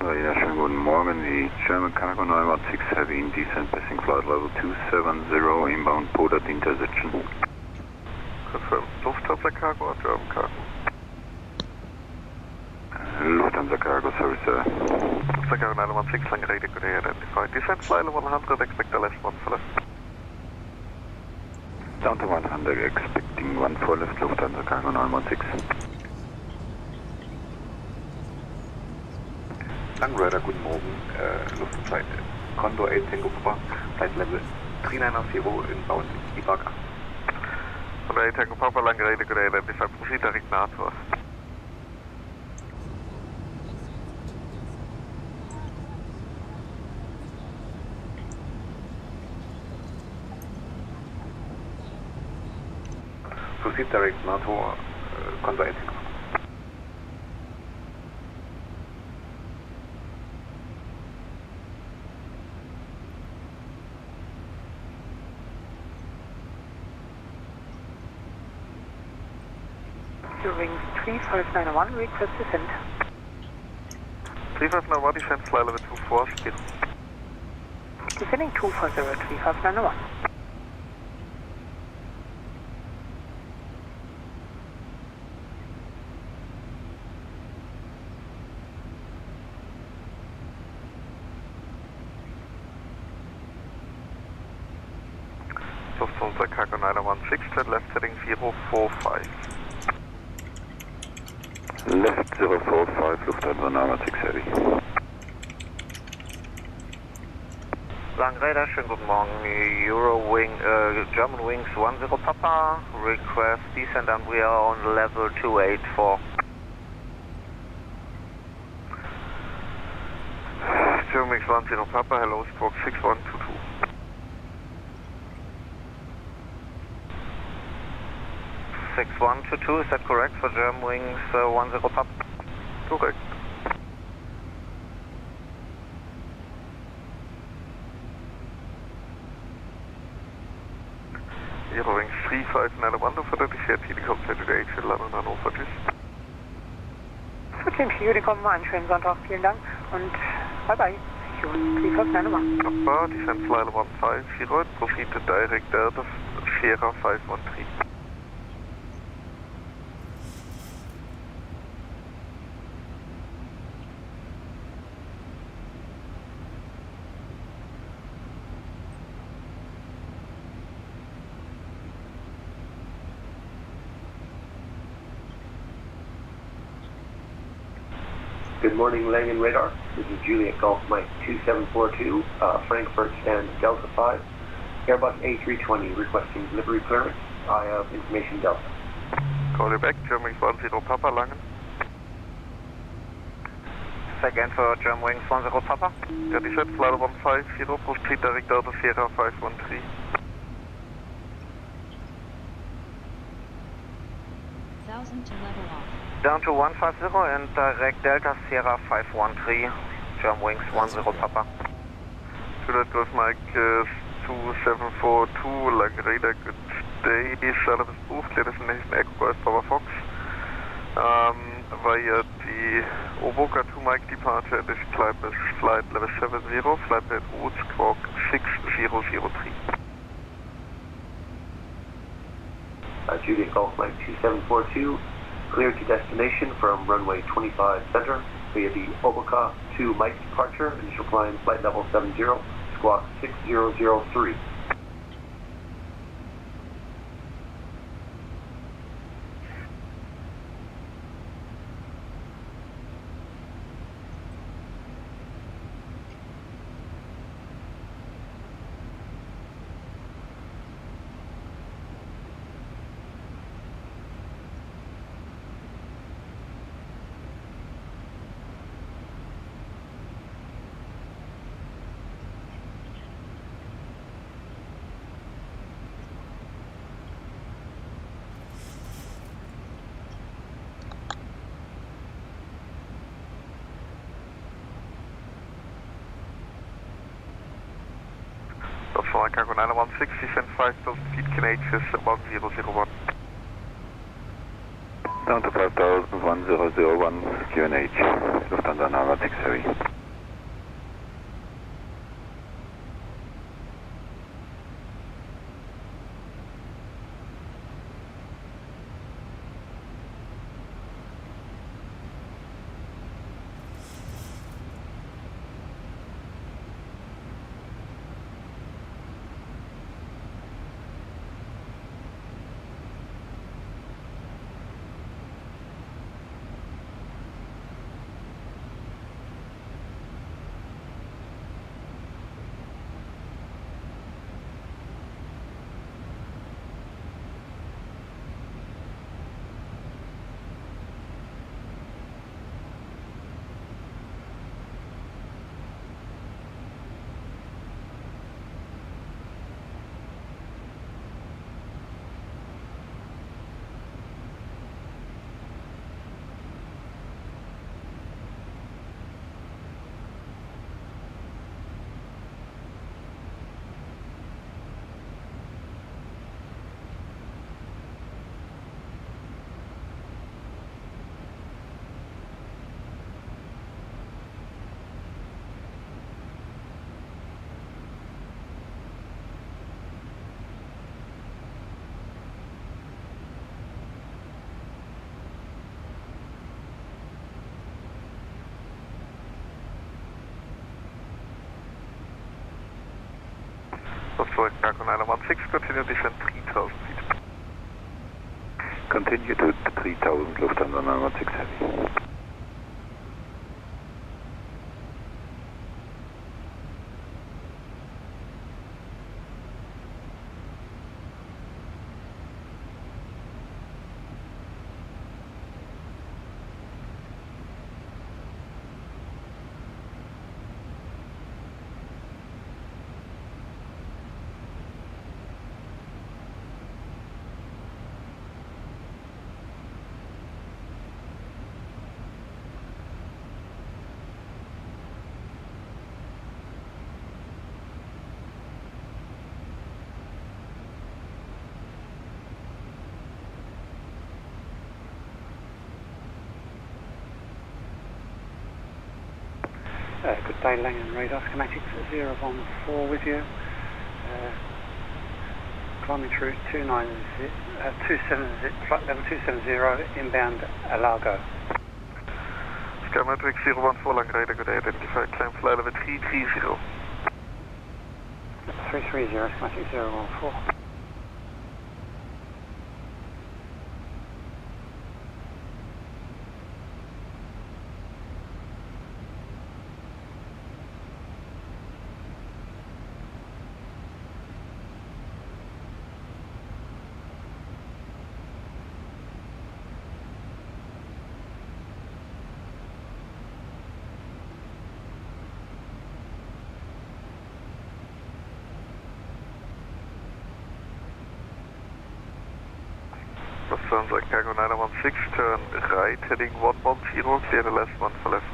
R: Ja, schönen guten Morgen. Die German Cargo 916 Heavy in descent passing flight level 270 inbound port at intersection.
C: Confirm. Lufthansa Cargo or German Cargo?
R: Lufthansa Cargo, sorry sir.
C: Lufthansa Cargo 916 Lang radar could identify. Descent flight level 100, expect the left 1 for left.
R: Down to 100, expecting 1 for left, Lufthansa Cargo 916. Langrider, guten Morgen, Luft und Zeit. Condor 8 Tango Papa, Flight Level 3940 inbound IBAGA.
C: Condor 8 Tango Papa, Langrider, good day, deshalb proceed direct NATO.
R: Proceed direct NATO, Condor 8 Tango.
O: Wings 3591, request descent.
C: 3591, descent, fly level 24, speed.
O: Descending 250, 3591.
C: Lufthansa Cargo 916, turn left heading 045.
R: Left 045, Lufthansa 916 Heavy.
S: Langrider, schönen guten Morgen. German Wings 10 Papa, request descent and we are on level 284.
C: German Wings 10 Papa, hello, squawk 6122.
S: Is that correct for German Wings 10 Papa?
C: Correct. Wings 3591 for the descent, Unicom today, London Hannover, tschüss.
O: Für Unicom, einen schönen Sonntag, vielen Dank und bye bye. 3591.
C: Papa, descent fly level 50, proceed to direct Delta Sierra 513.
T: Good morning, Langen Radar. This is Juliet Golf Mike 2742, Frankfurt stand Delta 5, Airbus A320 requesting delivery clearance. I have information Delta.
C: Call you back, German Wings 10 Papa, Langen.
S: Again for German Wings 10 Papa.
C: Yeah, descent flight 150, proceed direct Delta Sierra 513.
H: To level off.
S: Down to 150 and direct Delta Sierra 513, German Wings 10 Papa.
C: Juliet Golf Mike 2742, Langrider, good day. Service booked, clear destination Echo Golf Papa Fox. Via the Oboka 2 Mike departure, this climb is flight level 70, flight at route squawk 6003.
T: Juliet Golf Mike 2742, cleared to destination from runway 25 center via the Oboka 2 Mike departure, initial climb flight level 70, squawk 6003.
C: Lufthansa Cargo 916, descent 5,000 feet, Canadian 1001.
R: Down to 5,000, 1001, QNH, Lufthansa 916 Heavy.
C: Zürich, Cargo 916, continue descent 3000 feet.
R: Continue to 3000, Lufthansa 916 Heavy.
O: Good day, Langham radar Skymatix 014 with you. Climbing through 270, flight level 270, inbound IBAGA.
C: Skymatix 014, Lang radar, good day, identify climb flight level 330.
O: 330, Skymatix 014.
C: Lufthansa Cargo 916, turn right, heading 110, clear the last one for left.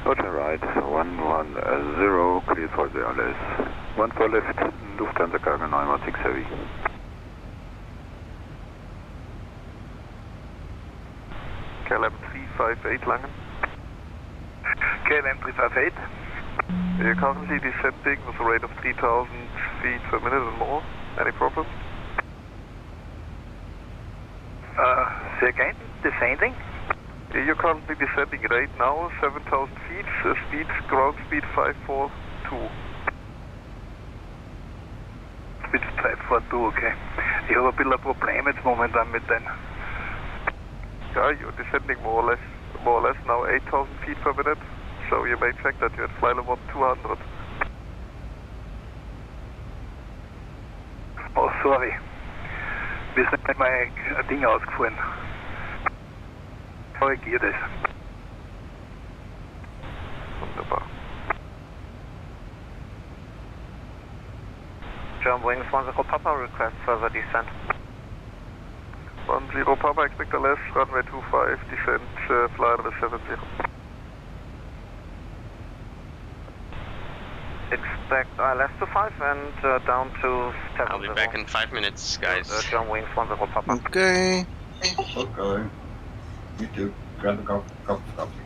R: Roger right, 110, clear for the LS. 1 for left, Lufthansa Cargo 916 Heavy.
C: KLM 358 Langen.
U: KLM 358.
C: You're currently descending with a rate of 3000 feet per minute and more. Any problems?
U: Say again, descending?
C: You're currently descending right now, 7000 feet, speed, ground speed 542.
U: Speed 542, okay. Ich habe ein bisschen ein Problem jetzt momentan mit den...
C: Yeah, you're descending more or less now 8000 feet per minute, so you may check that you're at flight level 200.
U: Oh, sorry. Mir ist nicht mein Ding ausgefallen. Korrigier das.
C: Wunderbar.
S: German Wings 10 Papa, request further descent.
C: 10 Papa, expect LS, runway 25, descent, flight level 70.
S: Expect ILS to 5 and down to 7.
F: I'll be back in 5 minutes, guys.
S: German Wings 10 Papa.
B: Okay.
P: Okay. You too. Grab a cup of coffee.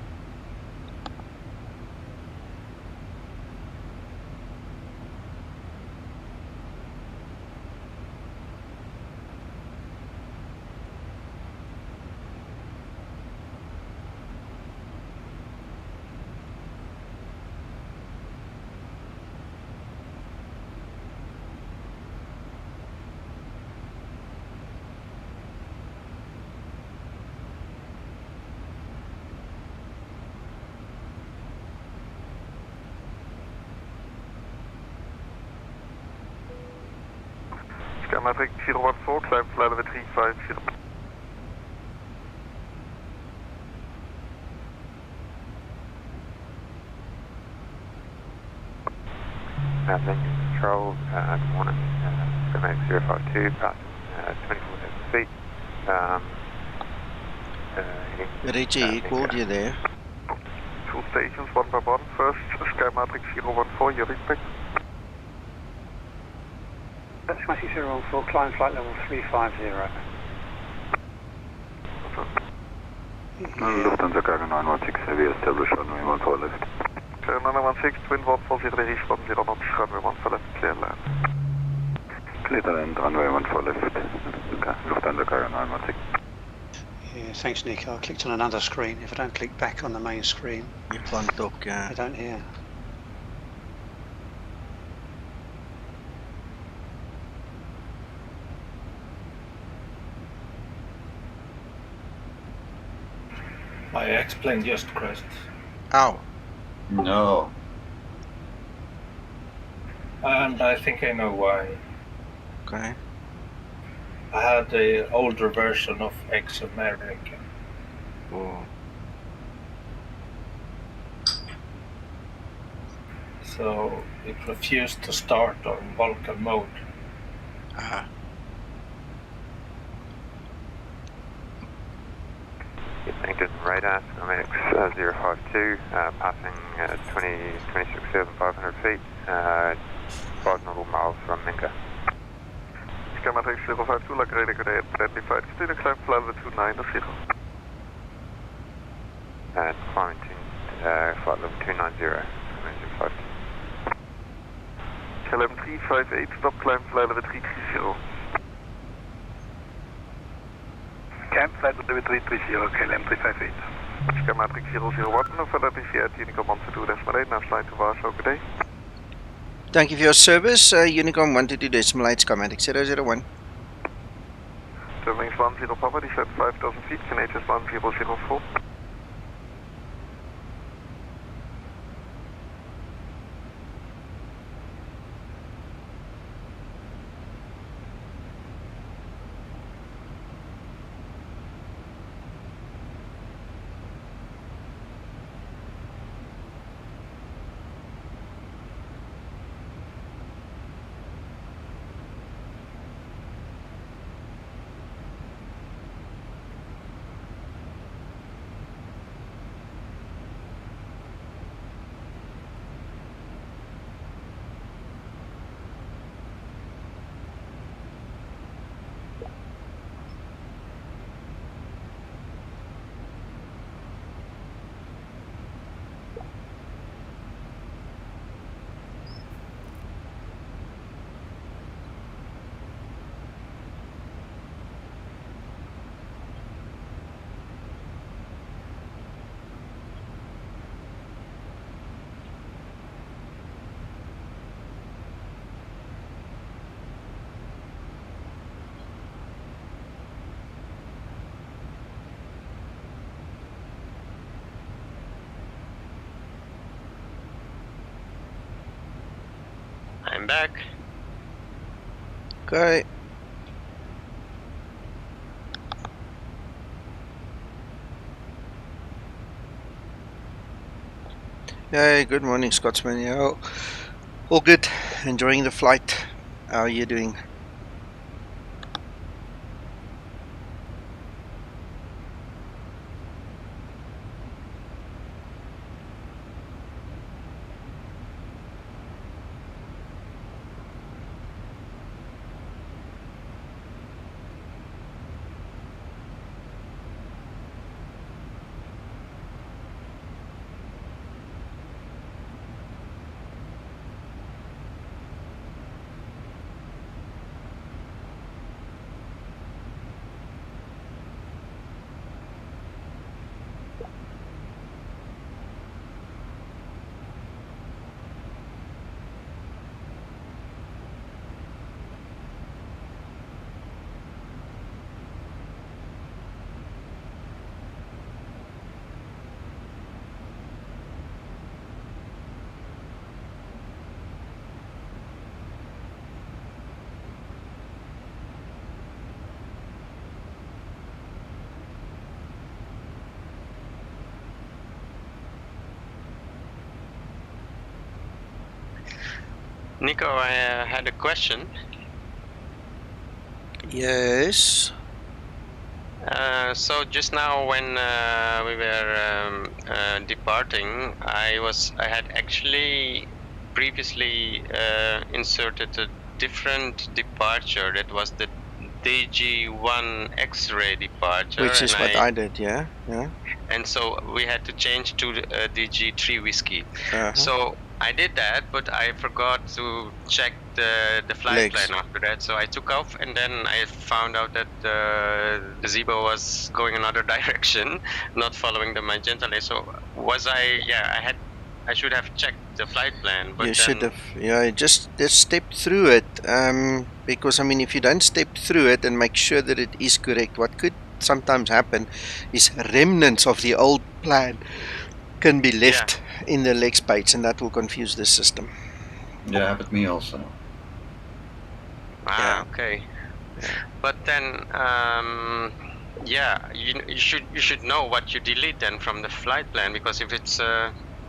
C: Skymatix 014, climb flight level 350.
V: Control, good morning, Skymatix 052, passing 24,000 feet.
B: Richie, he called you there.
C: 2 stations, 1 by 1. First, Skymatix 014, your respect.
O: Skymatix 014, climb flight level 350.
R: Lufthansa Cargo 916 Heavy, establish runway 1 for left.
C: 916, twin 140, release from 0 knots, runway 1 for left, clear land.
R: Clear to land, runway 1 for left. Lufthansa Cargo 916.
K: Yeah, thanks, Nick. I clicked on another screen. If I don't click back on the main screen,
B: you can't talk.
K: I don't hear.
M: I explained just crashed.
B: Ow.
P: No.
M: And I think I know why.
B: Okay.
M: I had the older version of ex-American.
B: Oh.
M: So it refused to start on Vulkan mode.
V: Engine radar, Skymatix 052, passing 26,500 feet, 5 nautical miles from Minka.
C: Skymatix 052, like radar coordinate 35, still climb flight level 290.
V: And climbing to flight level 290, Skymatix 052.
C: KLM 358, stop climb flight level 330. Camp flight level 330, KLM 358. Skymatix 001, November Sierra, Unicom 122.8, now flight to Warsaw, good day.
B: Thank you for your service. Unicom 122.8, Skymatix 001.
C: Wings 10 Papa, descent 5,000 feet, Canadian 1004.
F: I'm back.
B: Okay. Hey, good morning, Scotsman. Yeah, all good. Enjoying the flight. How are you doing?
F: Nico, I had a question.
B: Yes.
F: So just now when we were departing, I had actually previously inserted a different departure. That was the DG1 X-ray departure,
B: Which is what I did, yeah, yeah.
F: And so we had to change to DG3 whiskey. So I did that, but I forgot to check the flight plan after that. So I took off, and then I found out that the Zibo was going another direction, not following the magenta lane. So was I? Yeah, I should have checked the flight plan. But
B: You
F: then,
B: should have, yeah, just step through it. Because I mean, if you don't step through it and make sure that it is correct, what could sometimes happen is remnants of the old plan can be left in the leg space, and that will confuse the system.
P: Yeah, happened to me also.
F: Okay. But then, you should know what you delete then from the flight plan, because if it's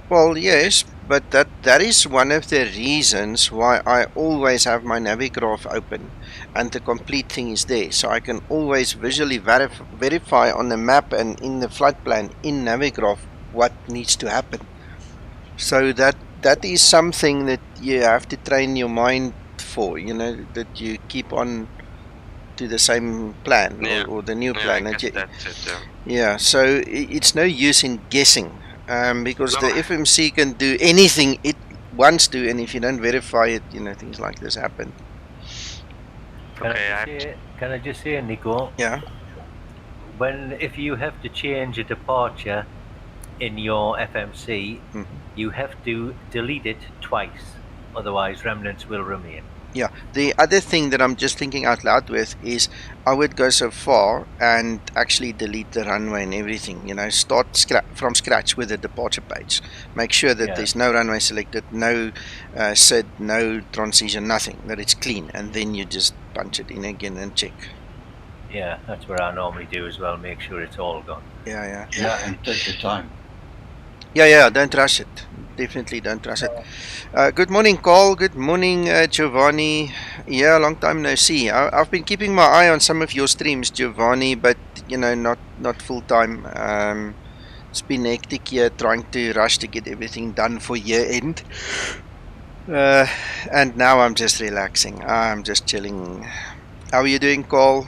B: well, yes, but that is one of the reasons why I always have my Navigraph open and the complete thing is there, so I can always visually verify on the map and in the flight plan in Navigraph what needs to happen. So that is something that you have to train your mind for, that you keep on to the same plan or the new plan.
F: I guess that's it.
B: Yeah, so it's no use in guessing, because the FMC can do anything it wants to, and if you don't verify it, things like this happen.
L: Can I just say, Nico?
B: Yeah.
L: If you have to change a departure in your FMC, you have to delete it twice, otherwise remnants will remain.
B: Yeah, the other thing that I'm just thinking out loud with is I would go so far and actually delete the runway and everything, start from scratch with the departure page. Make sure that there's no runway selected, no SID, no transition, nothing, that it's clean, and then you just punch it in again and check.
L: Yeah, that's what I normally do as well, make sure it's all gone.
B: Yeah,
P: and take your time.
B: Yeah, don't rush it. Definitely don't rush it. Good morning, Carl. Good morning, Giovanni. Yeah, long time no see. I've been keeping my eye on some of your streams, Giovanni, but not full time. It's been hectic here, trying to rush to get everything done for year end. And now I'm just relaxing. I'm just chilling. How are you doing, Carl?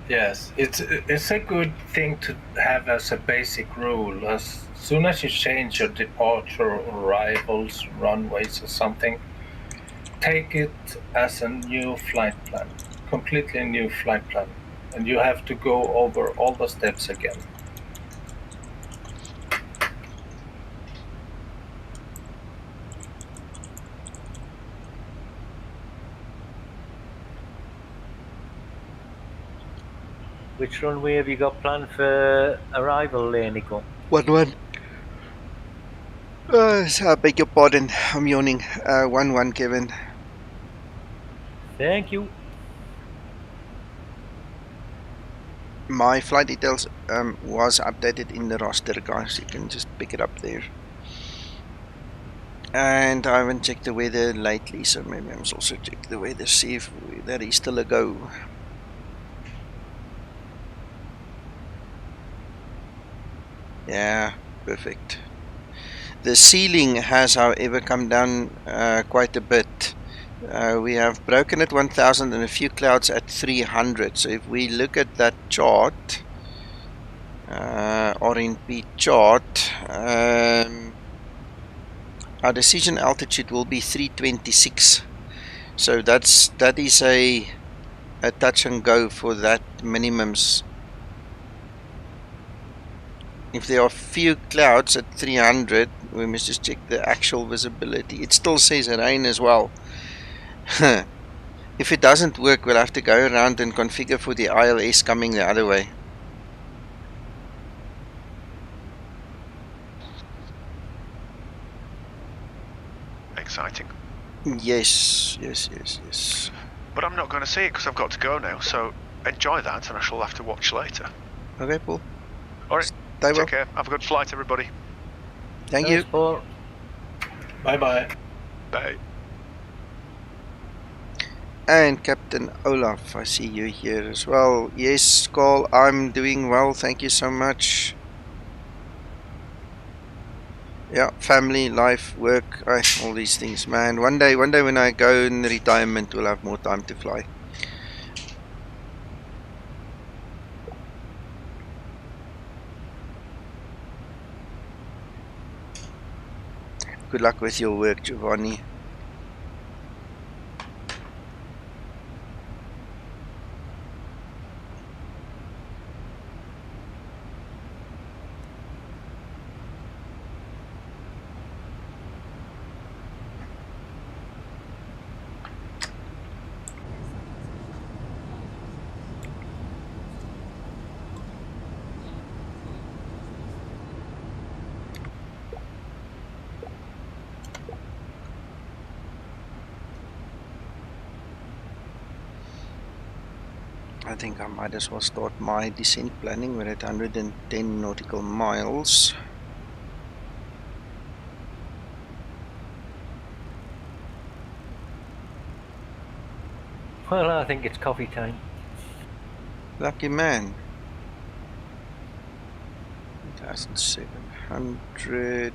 M: Yes, it's a good thing to have as a basic rule. As soon as you change your departure, arrivals, runways or something, take it as a new flight plan, completely new flight plan, and you have to go over all the steps again.
L: Which runway have you got planned for arrival there, Nico?
B: 1-1. I beg your pardon, I'm yawning. 1-1, Kevin.
L: Thank you.
B: My flight details was updated in the roster, guys. You can just pick it up there. And I haven't checked the weather lately, so maybe I must also check the weather, see if there is still a go. Yeah, perfect. The ceiling has, however, come down quite a bit. We have broken at 1000 and a few clouds at 300. So if we look at that chart, RNP chart, our decision altitude will be 326. So that is a touch and go for that minimums. If there are few clouds at 300, we must just check the actual visibility. It still says rain as well. If it doesn't work, we'll have to go around and configure for the ILS coming the other way.
E: Exciting.
B: Yes.
E: But I'm not going to see it because I've got to go now, so enjoy that and I shall have to watch later.
B: Okay, Paul.
E: Alright, take care. Have a good flight, everybody.
B: Thank you.
L: Paul.
M: Bye-bye.
E: Bye.
B: And Captain Olaf, I see you here as well. Yes, Carl, I'm doing well. Thank you so much. Yeah, family, life, work, all these things, man. One day when I go in retirement, we'll have more time to fly. Good luck with your work, Giovanni. I think I might as well start my descent planning. We're at 110 nautical miles.
L: Well, I think it's coffee time.
B: Lucky man. 1,700.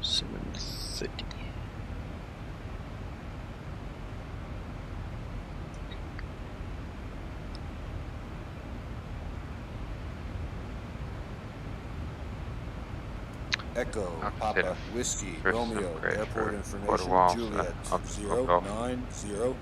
B: $730.
I: Echo, Papa, Whiskey, Romeo, Airport Information,
V: walls,
I: Juliet,
V: I'll
I: 0900,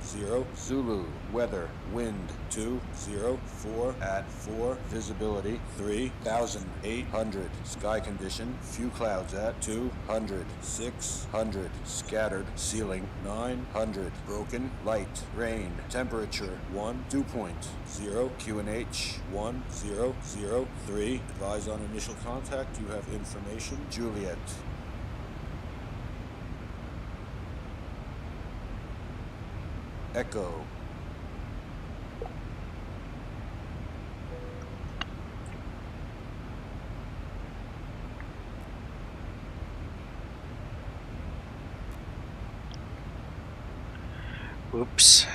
I: Zulu, weather, wind, 204 at 4, visibility, 3,800, sky condition, few clouds at 200, 600, scattered, ceiling, 900, broken, light, rain, temperature, 2.0, QNH, 1003, advise on initial contact, you have information, Juliet. Echo.
B: Whoops.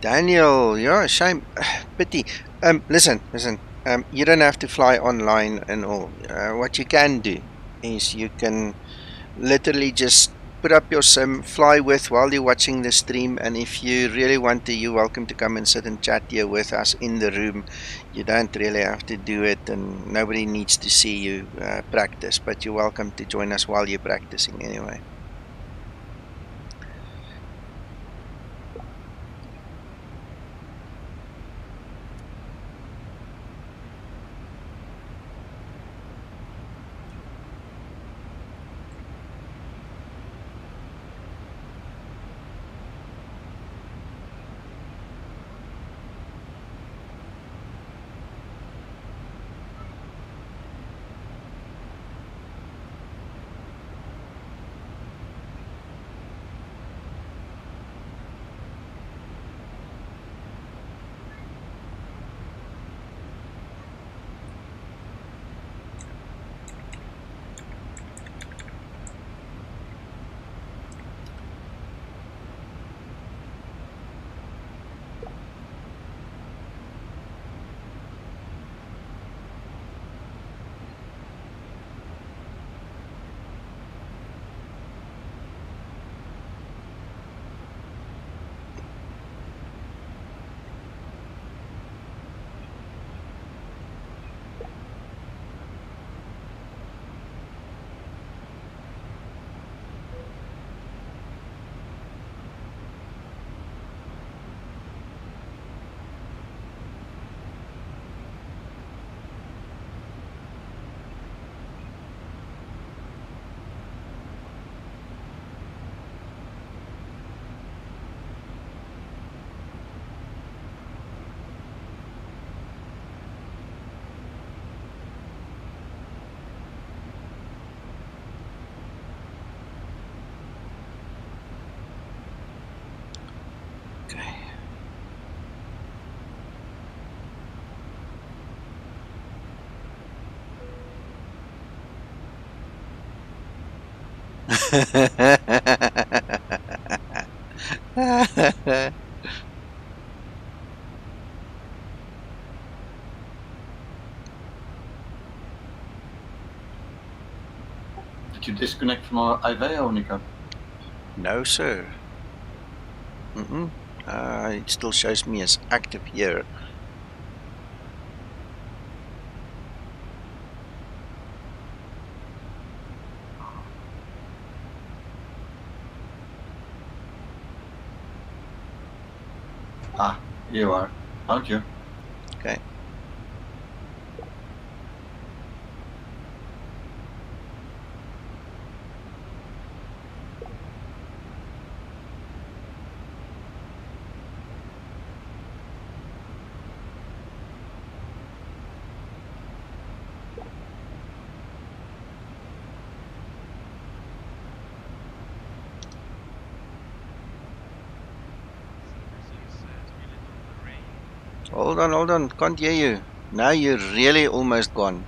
B: Daniel, yeah, shame, pity. Listen. You don't have to fly online and all. What you can do is you can literally just put up your sim, fly with while you're watching the stream, and if you really want to, you're welcome to come and sit and chat here with us in the room. You don't really have to do it, and nobody needs to see you practice, but you're welcome to join us while you're practicing anyway.
P: Did you disconnect from our IBAGA, Nico?
B: No, sir. It still shows me as active here.
P: Ah, here you are. Thank you.
B: Okay. Hold on, can't hear you. Now you're really almost gone.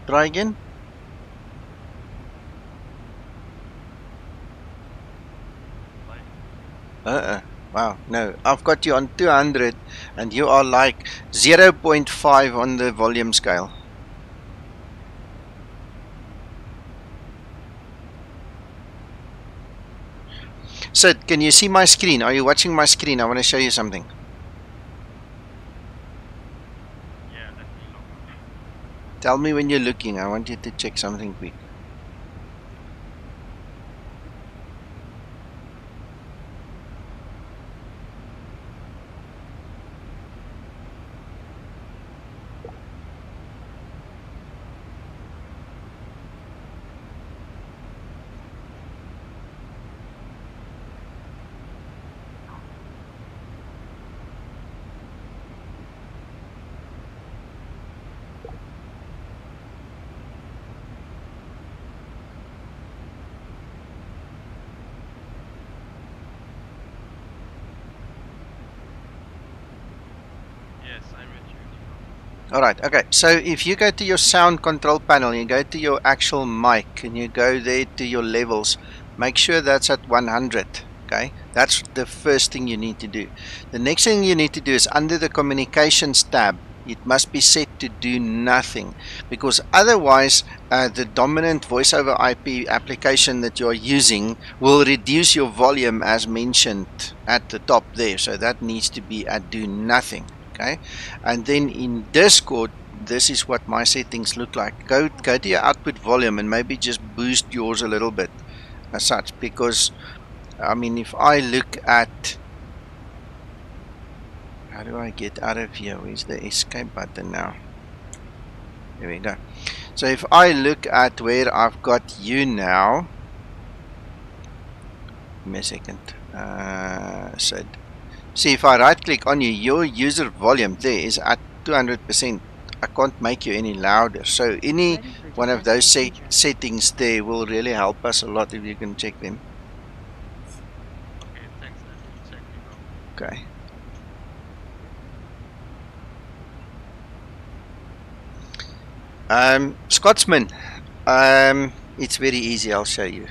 B: Try again. Wow, no, I've got you on 200 and you are like 0.5 on the volume scale. Sid, can you see my screen? Are you watching my screen? I want to show you something.
J: Yeah, let me log on.
B: Tell me when you're looking. I want you to check something quick.
J: Yes, I'm with you.
B: Alright, okay, so if you go to your sound control panel, you go to your actual mic and you go there to your levels, make sure that's at 100, okay? That's the first thing you need to do. The next thing you need to do is under the communications tab, it must be set to do nothing, because otherwise the dominant voice over IP application that you're using will reduce your volume as mentioned at the top there, so that needs to be at do nothing. Okay, and then in Discord, this is what my settings look like. Go to your output volume and maybe just boost yours a little bit as such, because I mean, if I look at, how do I get out of here? Where's the escape button now? There we go. So if I look at where I've got you now, give me a second. So see, if I right click on you, your user volume there is at 200%. I can't make you any louder. So any one of those settings there will really help us a lot if you can check them.
J: Okay, thanks. Let me check,
B: Okay. Scotsman, it's very easy. I'll show you.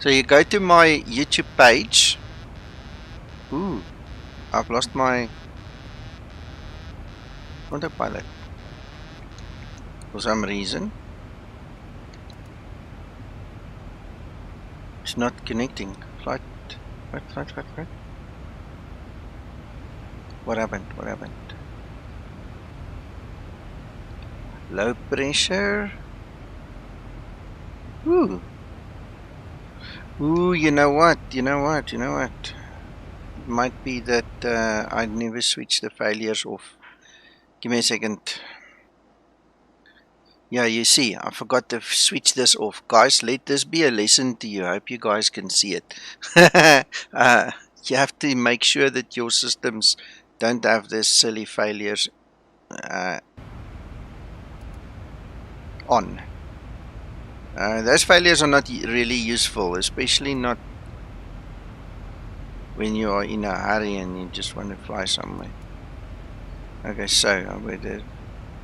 B: So you go to my YouTube page. Ooh, I've lost my autopilot for some reason. It's not connecting. Flight. What happened? What happened? Low pressure. Ooh. Ooh, you know what? You know what? You know what? It might be that I never switched the failures off. Give me a second. Yeah, you see, I forgot to switch this off. Guys, let this be a lesson to you. I hope you guys can see it. You have to make sure that your systems don't have this silly failures on. Those failures are not really useful, especially not when you are in a hurry and you just want to fly somewhere. Okay, so I'm going to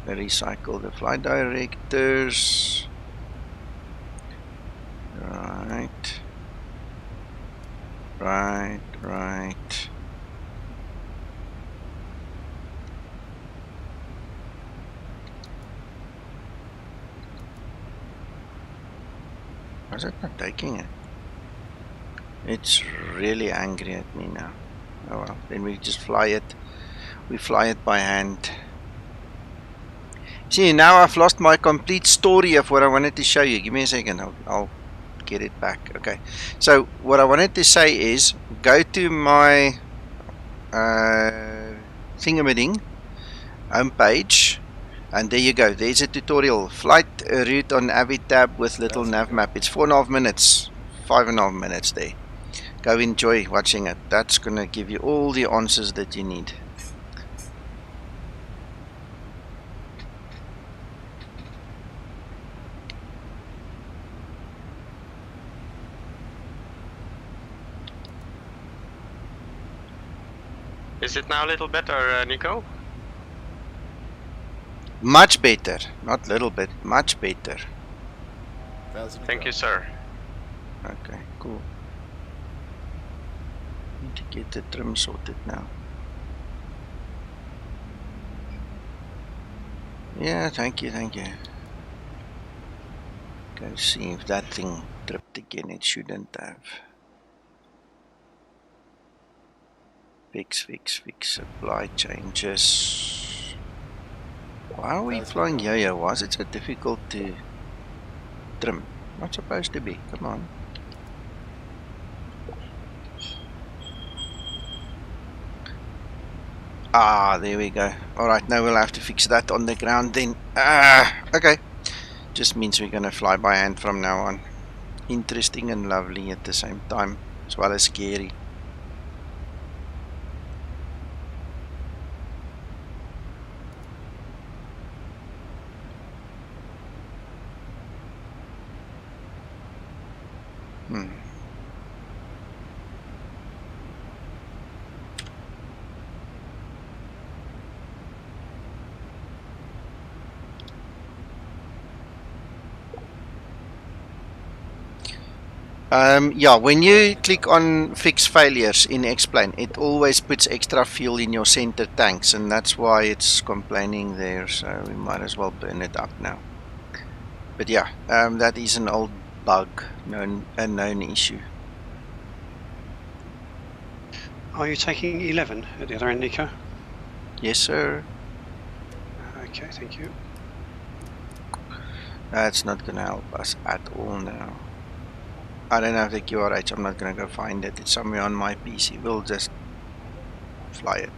B: recycle the flight directors. Right. Why is it not taking it? It's really angry at me now. Oh well, then we just fly it. We fly it by hand. See, now I've lost my complete story of what I wanted to show you. Give me a second. I'll get it back. Okay. So what I wanted to say is go to my thingamading homepage, and there you go. There's a tutorial. Flight route on AviTab with little nav map. It's 4.5 minutes. 5.5 minutes there. Go enjoy watching it. That's going to give you all the answers that you need.
F: Is it now a little better, Nico?
B: Much better. Not little bit. Much better.
F: Thank you, sir.
B: Okay, cool. Need to get the trim sorted now. Yeah, thank you, thank you. Go see if that thing tripped again. It shouldn't have. Fix. Supply changes. Why are we flying yo-yo? Why is it so difficult to trim? Not supposed to be. Come on. Ah, there we go. Alright, now we'll have to fix that on the ground then. Okay. Just means we're going to fly by hand from now on. Interesting and lovely at the same time, as well as scary. Yeah, when you click on fix failures in Explain, it always puts extra fuel in your center tanks, and that's why it's complaining there, so we might as well burn it up now. But yeah, that is an old bug, a known issue.
K: Are you taking 11 at the other end, Nico?
B: Yes, sir.
K: Okay, thank you.
B: That's not going to help us at all now. I don't have the QRH, I'm not going to go find it. It's somewhere on my PC. We'll just fly it.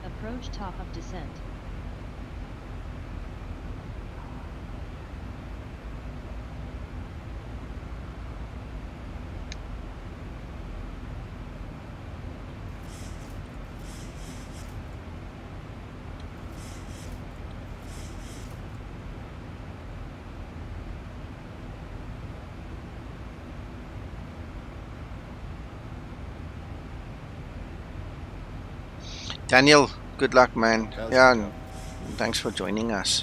H: Approach top of descent.
B: Daniel, good luck, man. Yeah, and thanks for joining us.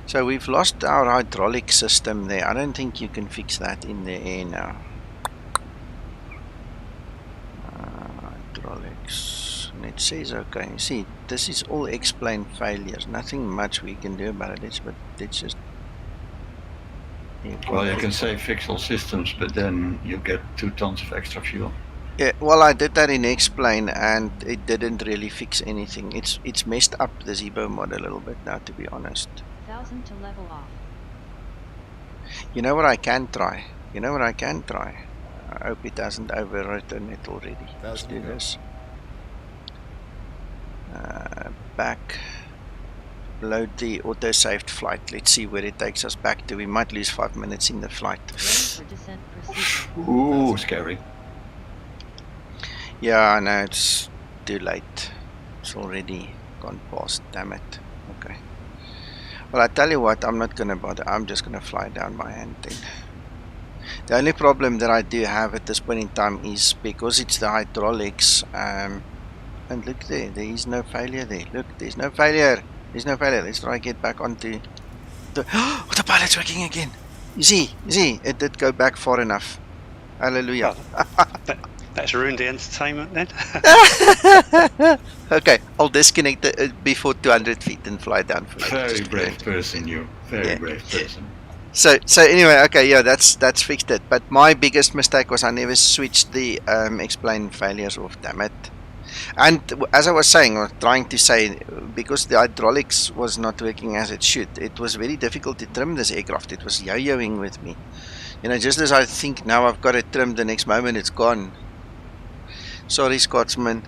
B: So we've lost our hydraulic system there. I don't think you can fix that in the air now. Hydraulics. And it says okay. See, this is all explain failures. Nothing much we can do about it. But it's just.
P: Well, you can say fix all systems, but then you get 2 tons of extra fuel.
B: Yeah, well, I did that in Explain, and it didn't really fix anything. It's messed up the Zibo mod a little bit now, to be honest.
H: 1000 to level off.
B: You know what I can try? I hope it hasn't overwritten it already. Let's do this. Back. Load the auto-saved flight. Let's see where it takes us back to. We might lose 5 minutes in the flight.
P: Ooh, scary.
B: Yeah, I know, it's too late. It's already gone past, damn it. Okay. Well, I tell you what, I'm not going to bother. I'm just going to fly down by hand then. The only problem that I do have at this point in time is because it's the hydraulics. And look there is no failure there. Look, there's no failure. Let's try and get back onto the... Oh, the pilot's working again. You see, it did go back far enough. Hallelujah.
K: That's ruined the entertainment then.
B: Okay, I'll disconnect it before 200 feet and fly down for
P: Very brave person, you. Very brave person.
B: So anyway, okay, yeah, that's fixed it. But my biggest mistake was I never switched the explain failures off. Damn it! And as I was saying, I was trying to say, because the hydraulics was not working as it should, it was very difficult to trim this aircraft. It was yo-yoing with me. You know, just as I think now I've got it trimmed, the next moment it's gone. Sorry, Scotsman.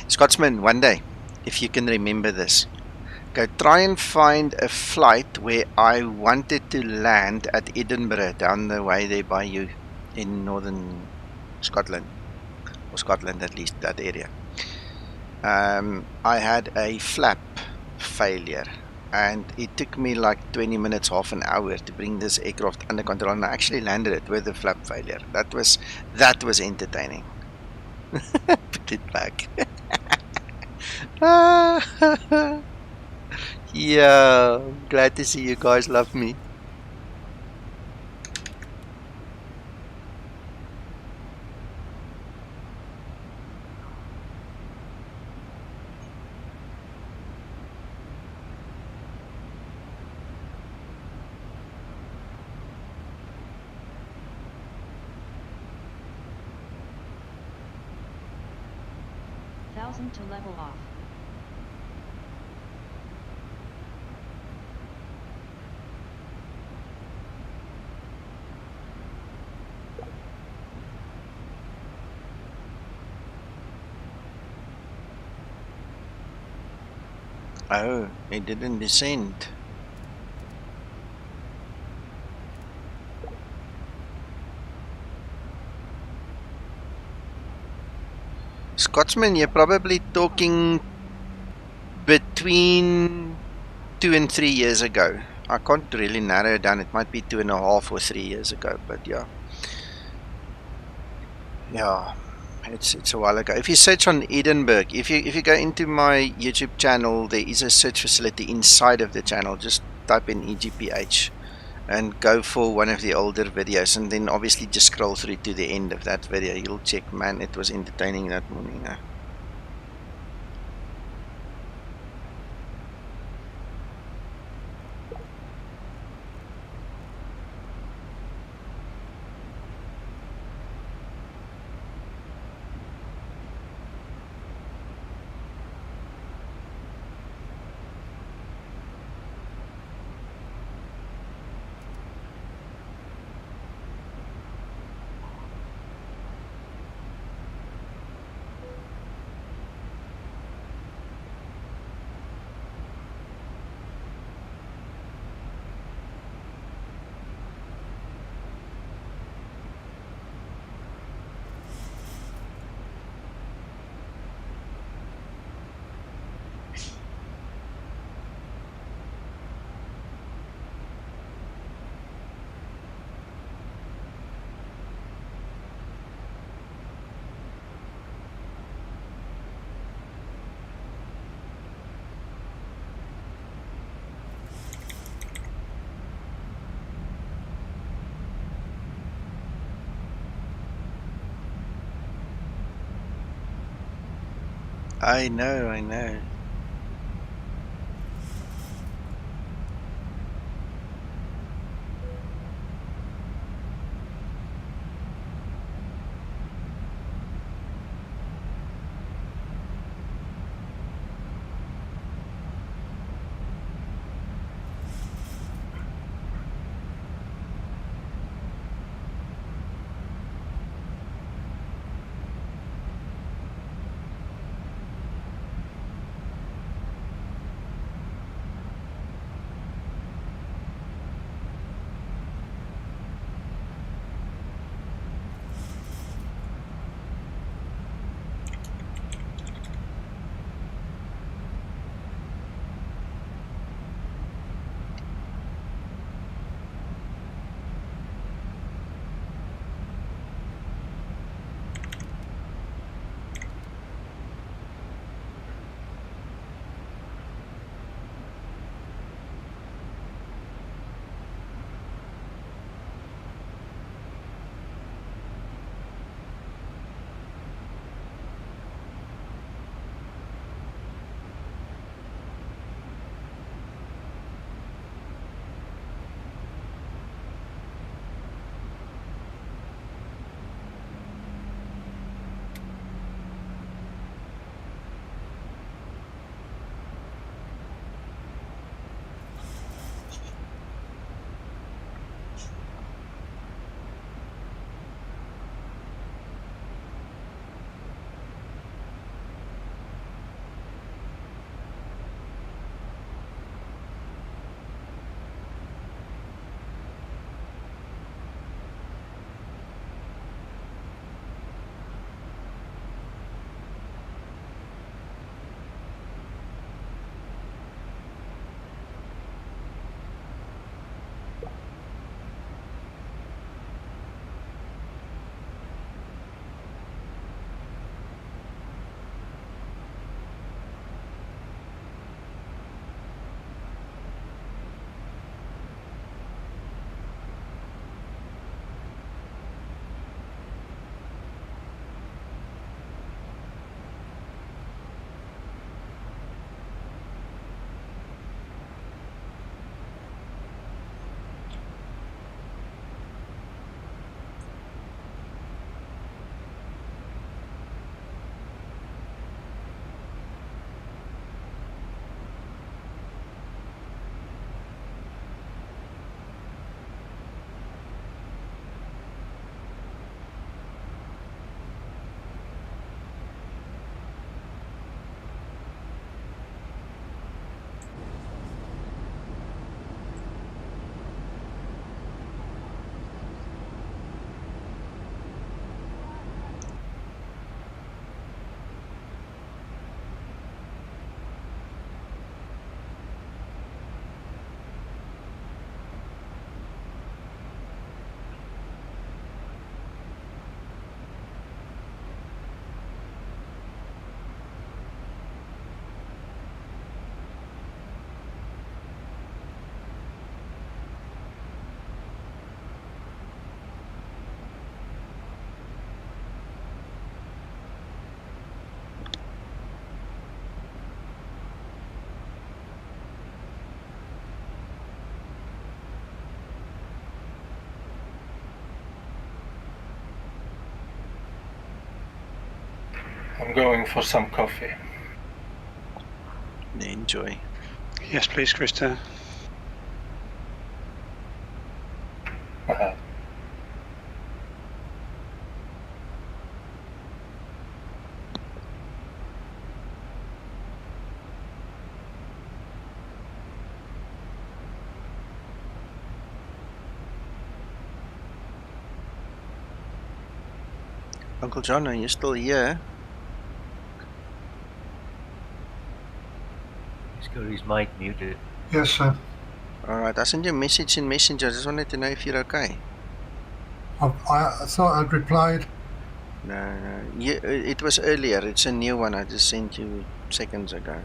B: Scotsman, one day, if you can remember this, go try and find a flight where I wanted to land at Edinburgh, down the way there by you in northern Scotland, or Scotland at least, that area. I had a flap failure, and it took me like 20 minutes, half an hour to bring this aircraft under control, and I actually landed it with a flap failure. That was entertaining. Put it back. Yeah, glad to see you guys love me.
H: To level off.
B: Oh, it didn't descend. Scotsman, you're probably talking between 2 and 3 years ago. I can't really narrow it down. It might be 2.5 or 3 years ago, but yeah. Yeah, it's a while ago. If you search on Edinburgh, if you go into my YouTube channel, there is a search facility inside of the channel. Just type in EGPH and go for one of the older videos, and then obviously just scroll through to the end of that video. You'll check, man, it was entertaining that morning. I know.
M: I'm going for some coffee.
B: Enjoy.
K: Yes, please, Krista.
B: Uncle John, are you still here?
L: He's got his mic muted.
D: Yes, sir.
B: Alright, I sent you a message in Messenger. I just wanted to know if you're okay.
D: I thought I'd replied.
B: No. It was earlier. It's a new one. I just sent you seconds ago.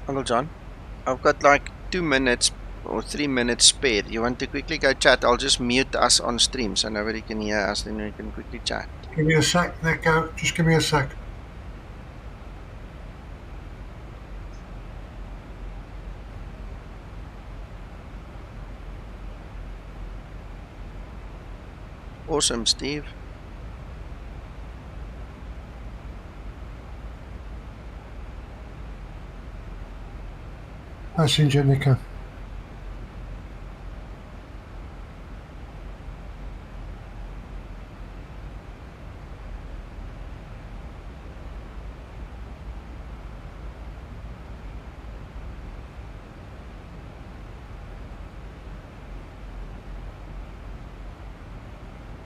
B: Uncle John, I've got like 2 minutes or 3 minutes spare. You want to quickly go chat? I'll just mute us on stream so nobody can hear us, then we can quickly chat.
D: Give me a sec, Nico. Just give me a sec.
B: Awesome, Steve.
D: Messenger, Nico.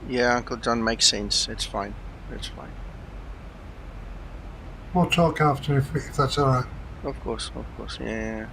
B: Yeah, Uncle John, makes sense. It's fine. It's fine.
D: We'll talk after if that's all right.
B: Of course, yeah.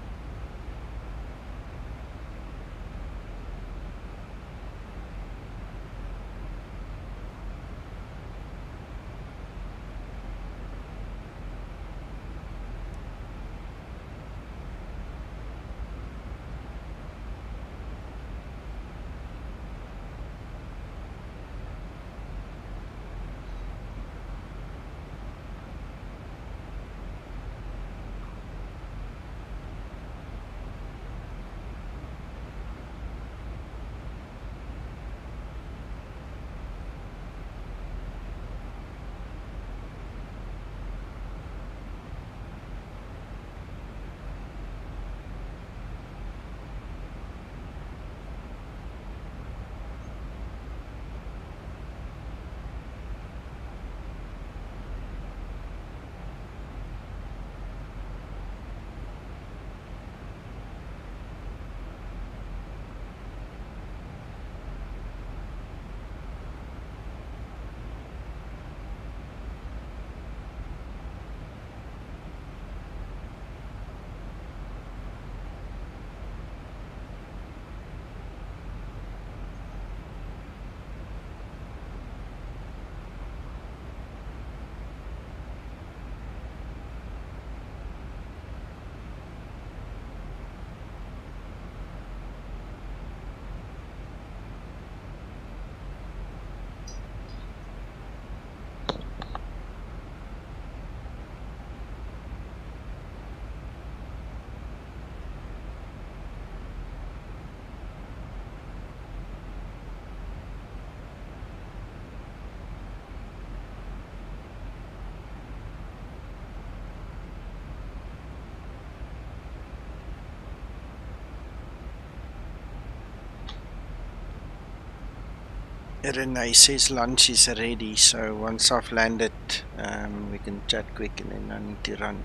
B: Renee says lunch is ready, so once I've landed, we can chat quick and then I need to run.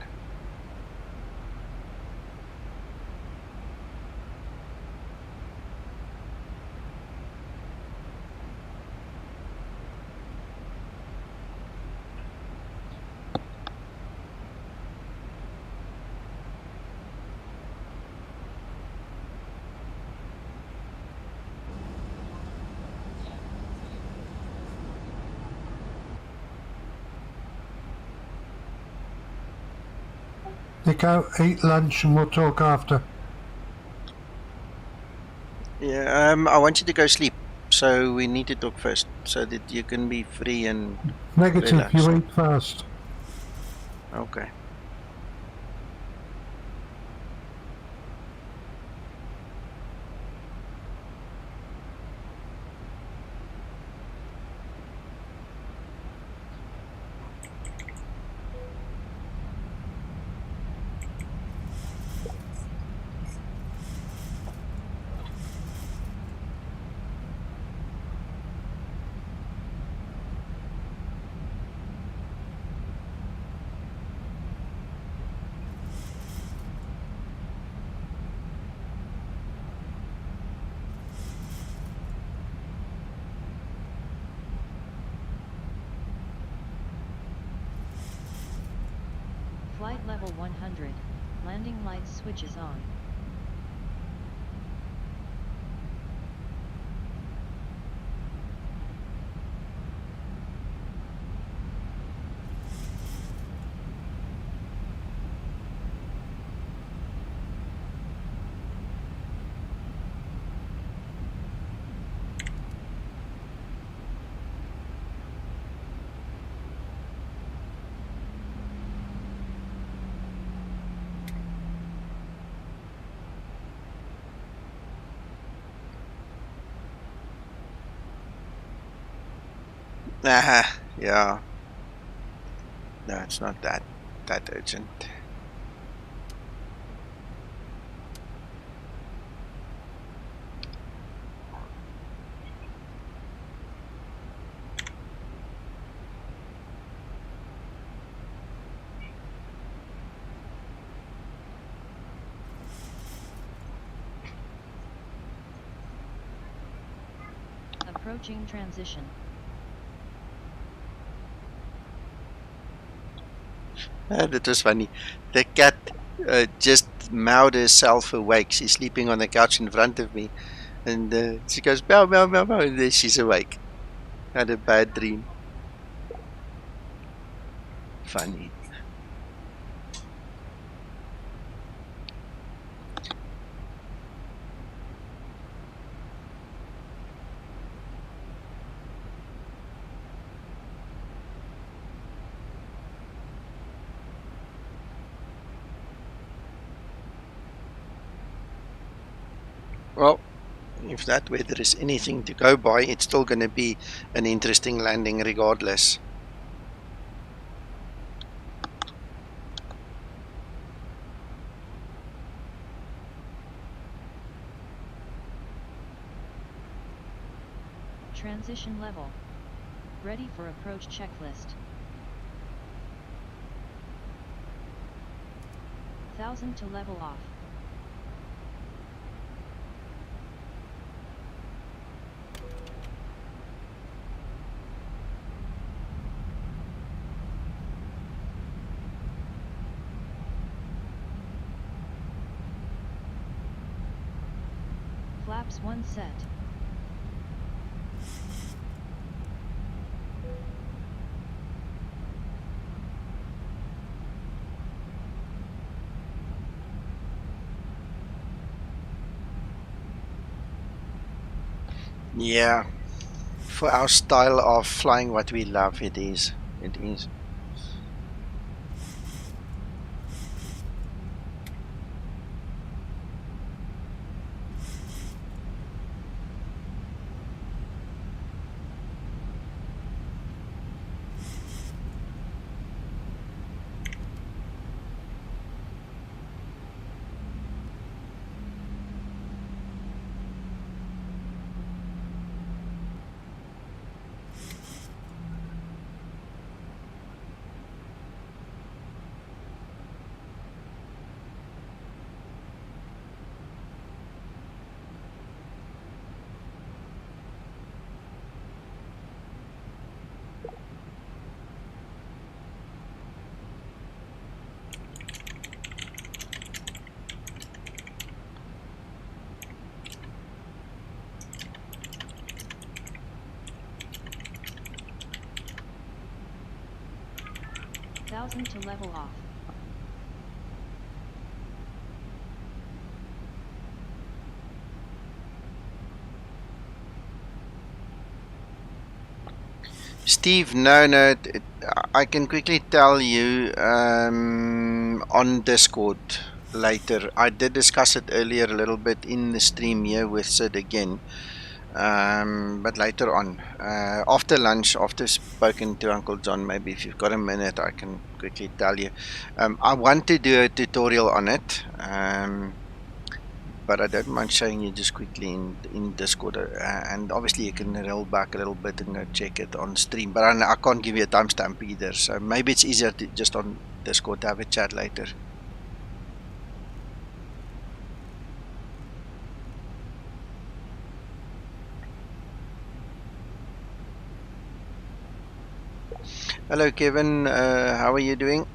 D: Nico, eat lunch and we'll talk after.
B: Yeah, I want you to go sleep, so we need to talk first, so that you can be free and
D: Negative,
B: relax.
D: you eat first.
B: Okay.
H: Flight level 100. Landing lights switches on.
B: Yeah. No, it's not that urgent.
H: Approaching transition.
B: That was funny. The cat just meowed herself awake. She's sleeping on the couch in front of me, and she goes meow meow meow meow, and then she's awake. Had a bad dream. Funny. Well, if that weather is anything to go by, it's still going to be an interesting landing regardless.
H: Transition level. Ready for approach checklist. 1000 to level off. Flaps 1 set.
B: Yeah, for our style of flying, what we love, it is. It is.
H: To level off.
B: Steve, no, I can quickly tell you on Discord later. I did discuss it earlier a little bit in the stream here with Sid again, but later on, after lunch, after spoken to Uncle John, maybe if you've got a minute, I can quickly tell you. I want to do a tutorial on it, but I don't mind showing you just quickly in Discord, and obviously you can roll back a little bit and go check it on stream, but I can't give you a timestamp either, so maybe it's easier to just on Discord to have a chat later. Hello Kevin, how are you doing?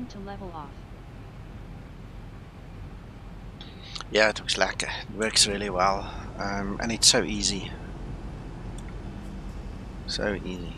H: To level off.
B: Yeah, it looks lekker. It works really well, and it's so easy. So easy.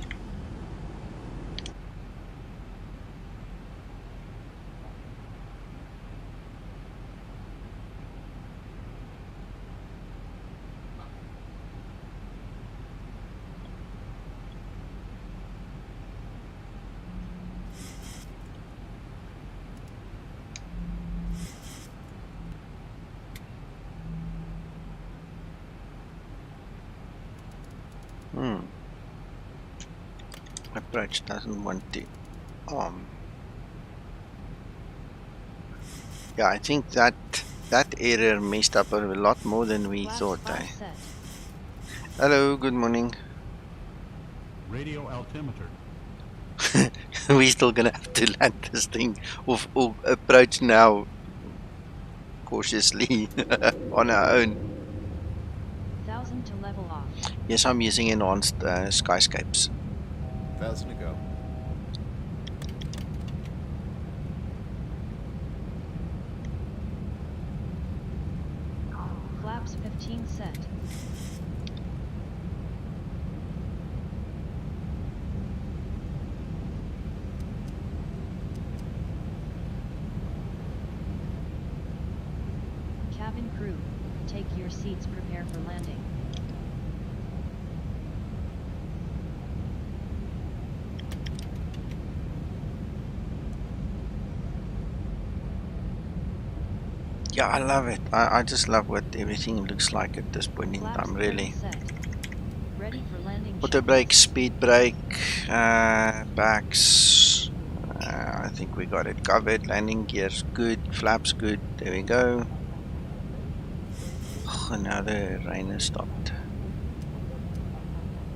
B: Approach doesn't want to yeah, I think that error messed up a lot more than we thought. Hello, good morning.
G: Radio altimeter.
B: We're still gonna have to land this thing or approach now cautiously on our own.
H: 1000 to level off.
B: Yes, I'm using enhanced SkyScapes.
I: 1000 to go.
H: Flaps 15 set. Cabin crew, take your seats, prepare for landing.
B: Yeah, I love it. I just love what everything looks like at this point in time, really.
H: Ready for landing.
B: Auto brake, speed brake, backs. I think we got it covered. Landing gears good, flaps good. There we go. Oh, now the rain has stopped.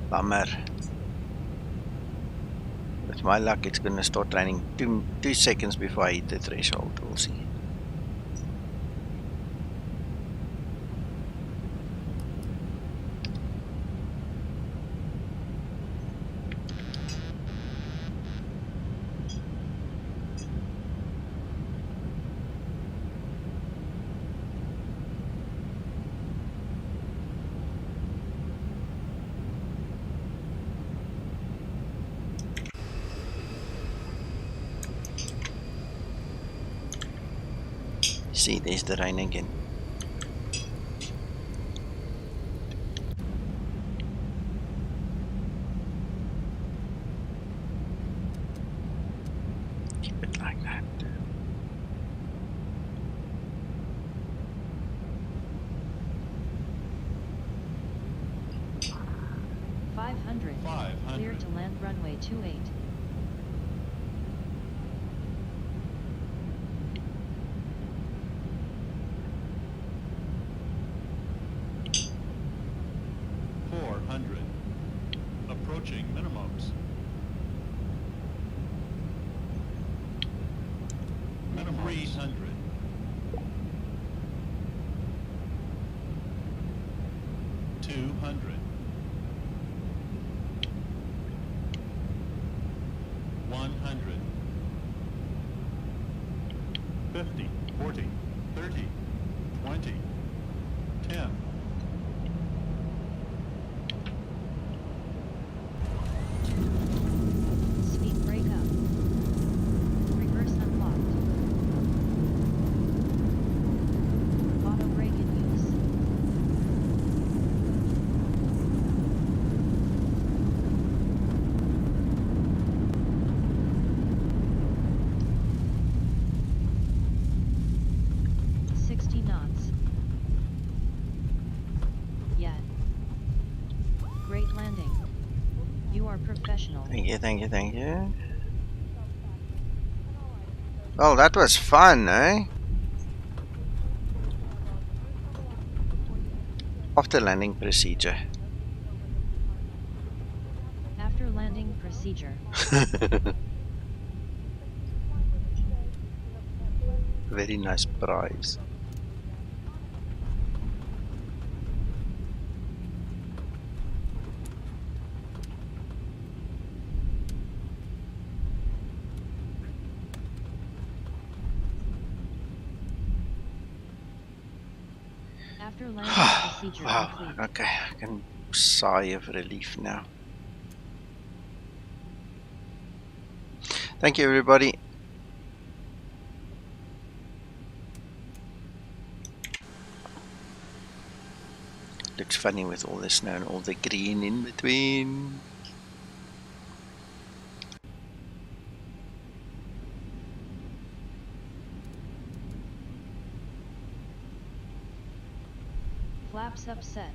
B: Bummer. With my luck, it's gonna start raining 2 seconds before I hit the threshold. We'll see. See, there's the rain again. Keep it like that.
H: Clear to land runway 28.
G: Approaching minimums. 300. 200. 100. 50, 40, 30, 20, 10.
H: Speed brake up. Reverse unlocked. Auto brake in use. Knots. Yet. Great landing. You are professional.
B: Thank you, thank you, thank you. Well, that was fun, eh? After landing procedure.
H: After landing procedure.
B: Very nice prize.
H: After landing procedure complete.
B: Okay, I can sigh of relief now. Thank you, everybody. Looks funny with all the snow and all the green in between.
H: Flaps upset.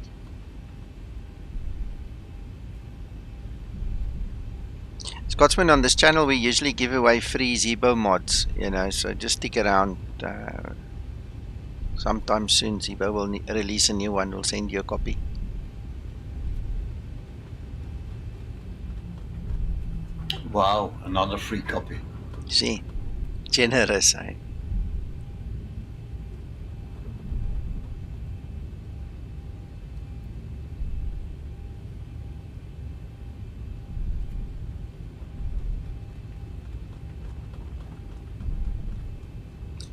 B: Scotsman, on this channel we usually give away free Zibo mods, you know, so just stick around. Sometime soon Zibo will release a new one. We'll send you a copy.
P: Wow, another free copy.
B: See, generous, eh?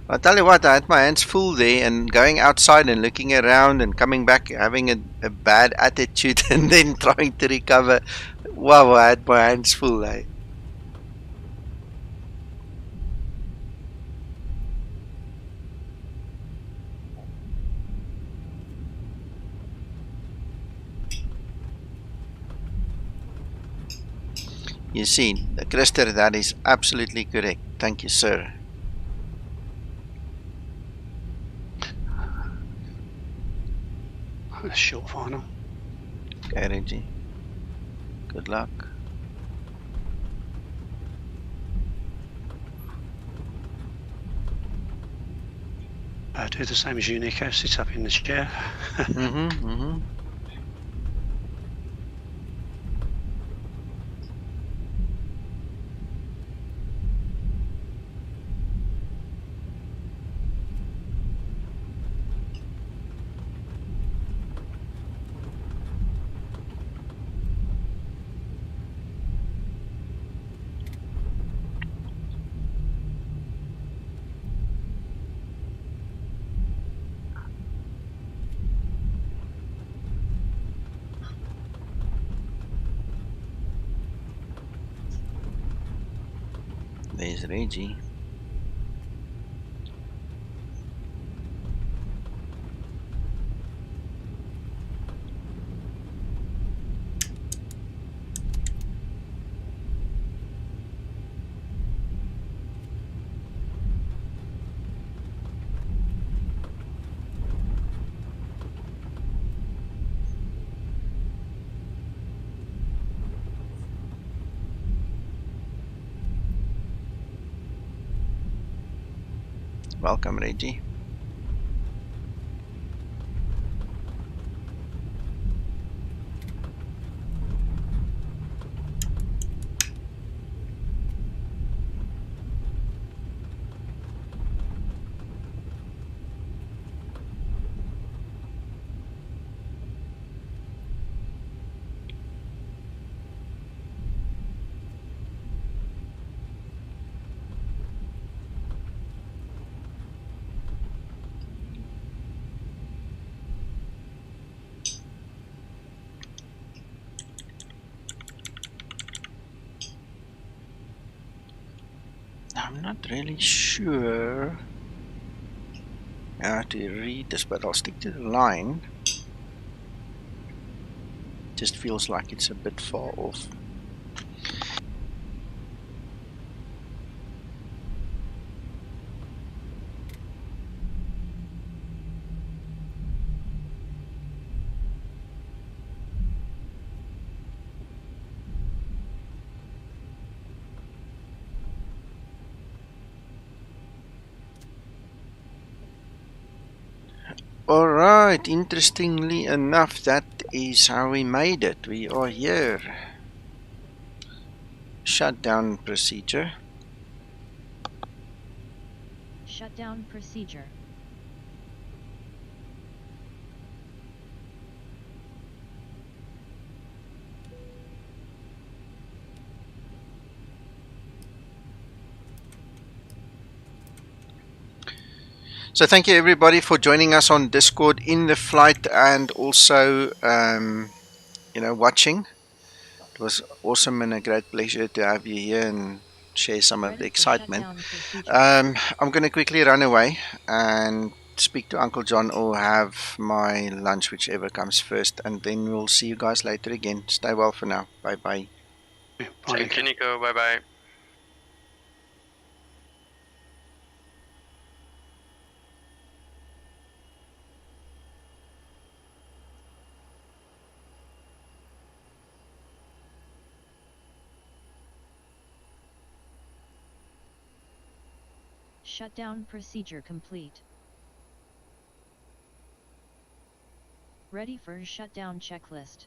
B: I'll tell you what, I had my hands full there and going outside and looking around and coming back having a bad attitude and then trying to recover. Wow, I had my hands full, eh? You see, Christer, that is absolutely correct. Thank you, sir.
K: Short final.
B: Okay, Reggie. Good luck.
K: Do the same as you, Nico. Sit up in the chair.
B: There's Reggie. Welcome, Reggie. not really sure how to read this, but I'll stick to the line. Just feels like it's a bit far off. Alright, interestingly enough, that is how we made it. We are here. Shutdown procedure.
H: Shutdown procedure.
B: So thank you everybody for joining us on Discord in the flight and also watching. It was awesome and a great pleasure to have you here and share some of the excitement. I'm going to quickly run away and speak to Uncle John or have my lunch, whichever comes first, and then we'll see you guys later again. Stay well for now. Bye bye.
F: Thank you, Nico. Bye bye.
H: Shutdown procedure complete. Ready for shutdown checklist.